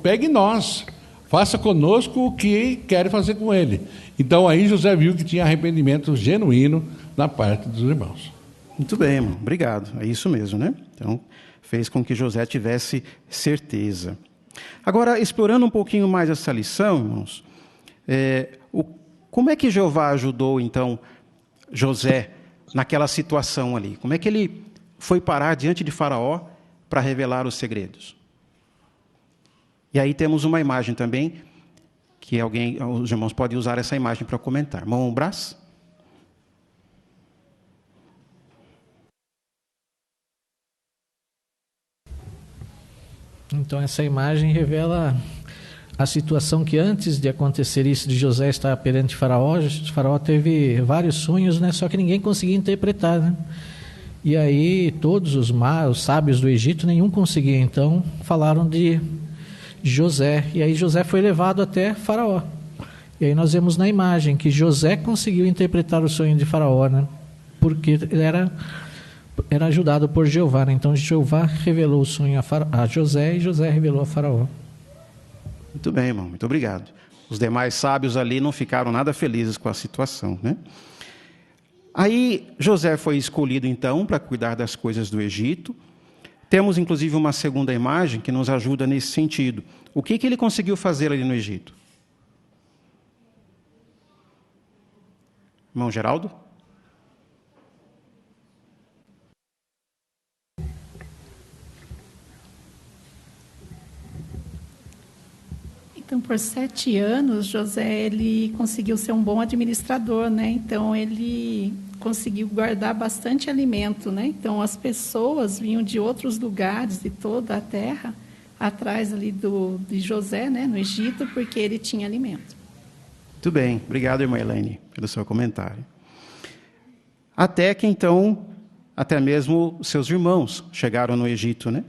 J: pegue nós, faça conosco o que querem fazer com ele. Então aí José viu que tinha arrependimento genuíno na parte dos irmãos.
F: Muito bem, irmão. Obrigado. É isso mesmo, né? Então, fez com que José tivesse certeza. Agora, explorando um pouquinho mais essa lição, irmãos, como é que Jeová ajudou, então, José naquela situação ali? Como é que ele foi parar diante de Faraó para revelar os segredos? E aí temos uma imagem também, que os irmãos podem usar essa imagem para comentar. Irmão Brás?
L: Então essa imagem revela a situação que antes de acontecer isso de José estar perante Faraó, Faraó teve vários sonhos, né? Só que ninguém conseguia interpretar, né? E aí todos os sábios do Egito, nenhum conseguia, então falaram de José. E aí José foi levado até Faraó. E aí nós vemos na imagem que José conseguiu interpretar o sonho de Faraó, né? Porque ele era ajudado por Jeová, né? Então Jeová revelou o sonho a José e José revelou a Faraó.
F: Muito bem, irmão, muito obrigado. Os demais sábios ali não ficaram nada felizes com a situação, né? Aí José foi escolhido então para cuidar das coisas do Egito. Temos inclusive uma segunda imagem que nos ajuda nesse sentido. O que ele conseguiu fazer ali no Egito? Irmão Geraldo?
D: Então, por 7 anos, José ele conseguiu ser um bom administrador, né? Então, ele conseguiu guardar bastante alimento, né? Então, as pessoas vinham de outros lugares, de toda a terra, atrás ali de José, né? No Egito, porque ele tinha alimento.
F: Muito bem. Obrigado, irmã Elaine, pelo seu comentário. Até que, então, até mesmo seus irmãos chegaram no Egito, né?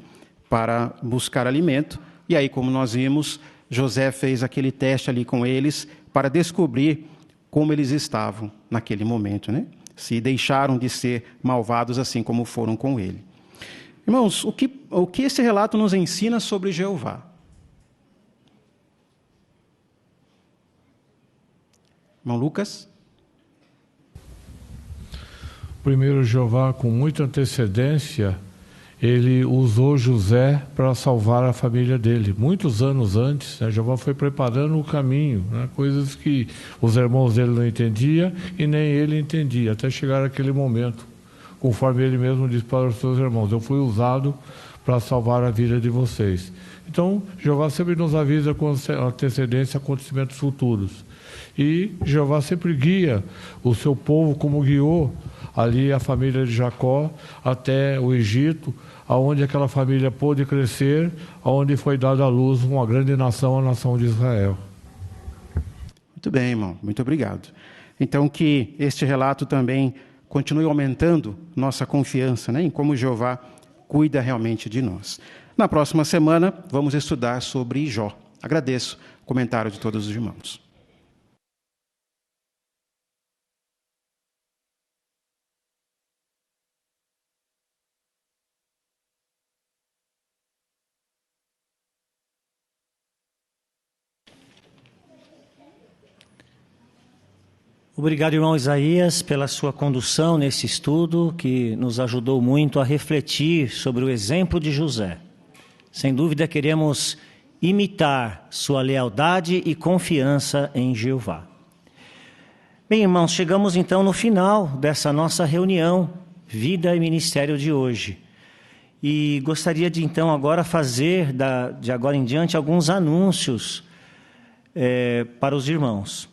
F: Para buscar alimento. E aí, como nós vimos, José fez aquele teste ali com eles para descobrir como eles estavam naquele momento, né? Se deixaram de ser malvados assim como foram com ele. Irmãos, o que esse relato nos ensina sobre Jeová? Irmão Lucas?
N: Primeiro, Jeová, com muita antecedência, ele usou José para salvar a família dele. Muitos anos antes, né, Jeová foi preparando o caminho, né, coisas que os irmãos dele não entendiam e nem ele entendia, até chegar aquele momento, conforme ele mesmo disse para os seus irmãos: eu fui usado para salvar a vida de vocês. Então, Jeová sempre nos avisa com antecedência acontecimentos futuros. E Jeová sempre guia o seu povo como guiou ali a família de Jacó até o Egito, aonde aquela família pôde crescer, aonde foi dada à luz uma grande nação, a nação de Israel.
F: Muito bem, irmão. Muito obrigado. Então, que este relato também continue aumentando nossa confiança, né, em como Jeová cuida realmente de nós. Na próxima semana, vamos estudar sobre Jó. Agradeço o comentário de todos os irmãos.
A: Obrigado, irmão Isaías, pela sua condução nesse estudo, que nos ajudou muito a refletir sobre o exemplo de José. Sem dúvida, queremos imitar sua lealdade e confiança em Jeová. Bem, irmãos, chegamos então no final dessa nossa reunião, Vida e Ministério de hoje. E gostaria de então agora fazer, de agora em diante, alguns anúncios para os irmãos.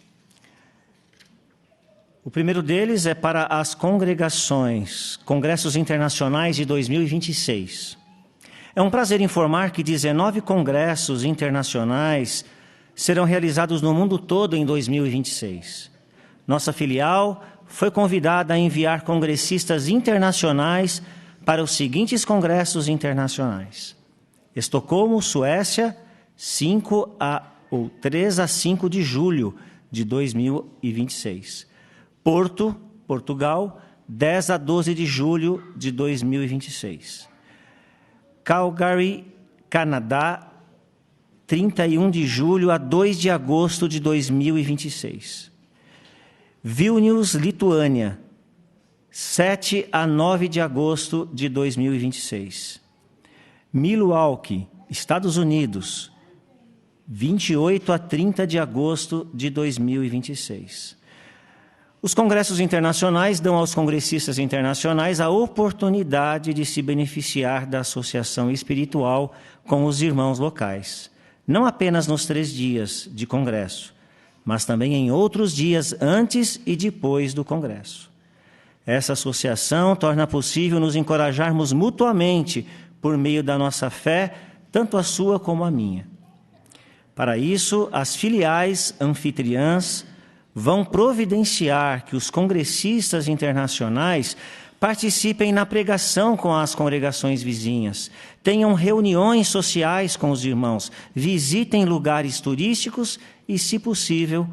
A: O primeiro deles é para as congregações, Congressos Internacionais de 2026. É um prazer informar que 19 congressos internacionais serão realizados no mundo todo em 2026. Nossa filial foi convidada a enviar congressistas internacionais para os seguintes congressos internacionais: Estocolmo, Suécia, 3 a 5 de julho de 2026. Porto, Portugal, 10 a 12 de julho de 2026. Calgary, Canadá, 31 de julho a 2 de agosto de 2026. Vilnius, Lituânia, 7 a 9 de agosto de 2026. Milwaukee, Estados Unidos, 28 a 30 de agosto de 2026. Os congressos internacionais dão aos congressistas internacionais a oportunidade de se beneficiar da associação espiritual com os irmãos locais, não apenas nos 3 dias de congresso, mas também em outros dias antes e depois do congresso. Essa associação torna possível nos encorajarmos mutuamente por meio da nossa fé, tanto a sua como a minha. Para isso, as filiais anfitriãs vão providenciar que os congressistas internacionais participem na pregação com as congregações vizinhas, tenham reuniões sociais com os irmãos, visitem lugares turísticos e, se possível,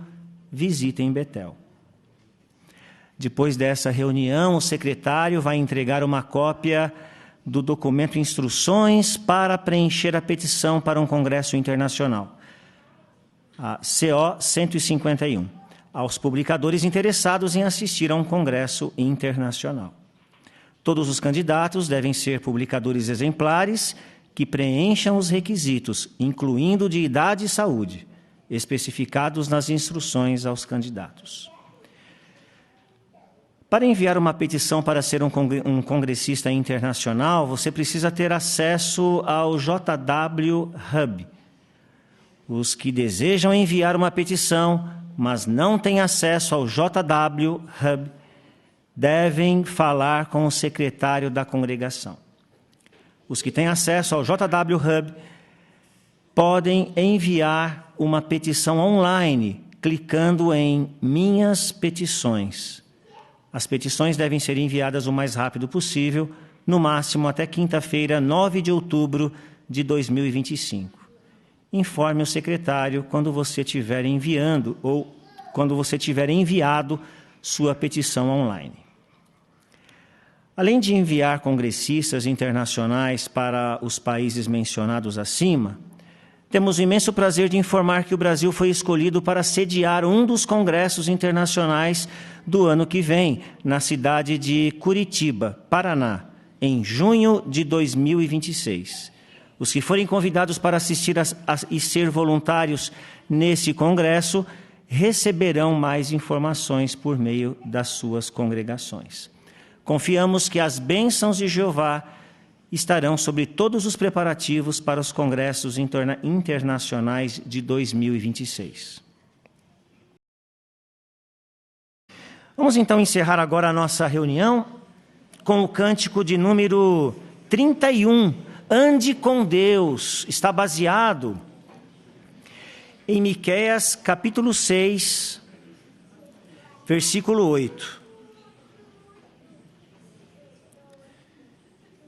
A: visitem Betel. Depois dessa reunião, o secretário vai entregar uma cópia do documento Instruções para preencher a petição para um congresso internacional, a CO 151. Aos publicadores interessados em assistir a um congresso internacional. Todos os candidatos devem ser publicadores exemplares que preencham os requisitos, incluindo de idade e saúde, especificados nas instruções aos candidatos. Para enviar uma petição para ser um congressista internacional, você precisa ter acesso ao JW Hub. Os que desejam enviar uma petição, mas não têm acesso ao JW Hub, devem falar com o secretário da congregação. Os que têm acesso ao JW Hub podem enviar uma petição online, clicando em Minhas Petições. As petições devem ser enviadas o mais rápido possível, no máximo até quinta-feira, 9 de outubro de 2025. Informe o secretário quando você estiver enviando ou quando você tiver enviado sua petição online. Além de enviar congressistas internacionais para os países mencionados acima, temos o imenso prazer de informar que o Brasil foi escolhido para sediar um dos congressos internacionais do ano que vem, na cidade de Curitiba, Paraná, em junho de 2026. Os que forem convidados para assistir e ser voluntários nesse congresso receberão mais informações por meio das suas congregações. Confiamos que as bênçãos de Jeová estarão sobre todos os preparativos para os congressos internacionais de 2026. Vamos então encerrar agora a nossa reunião com o cântico de número 31, Ande com Deus. Está baseado em Miqueias capítulo 6, versículo 8.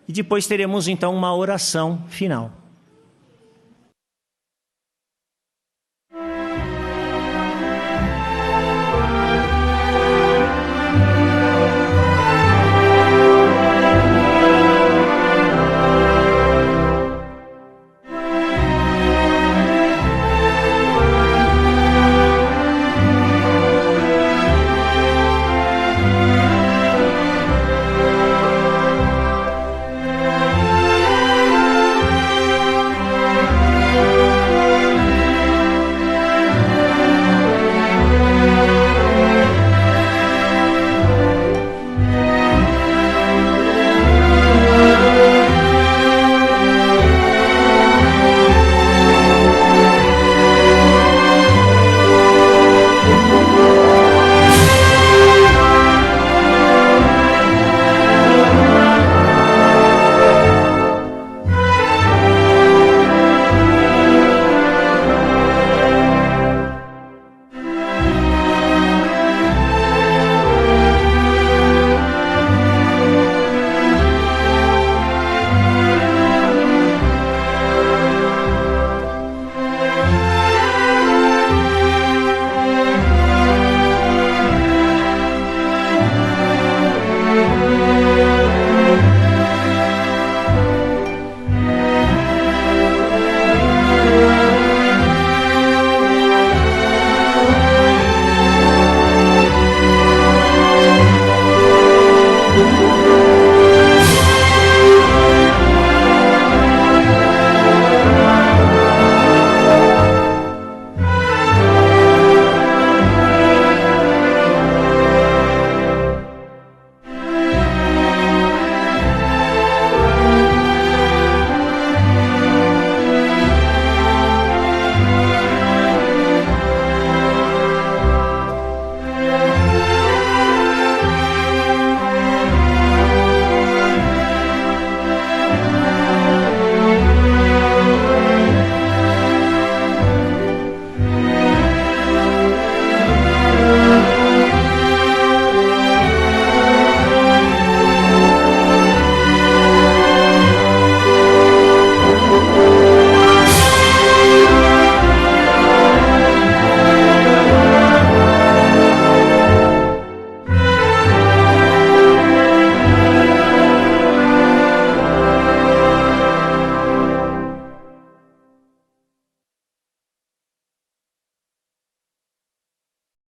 A: E depois teremos então uma oração final.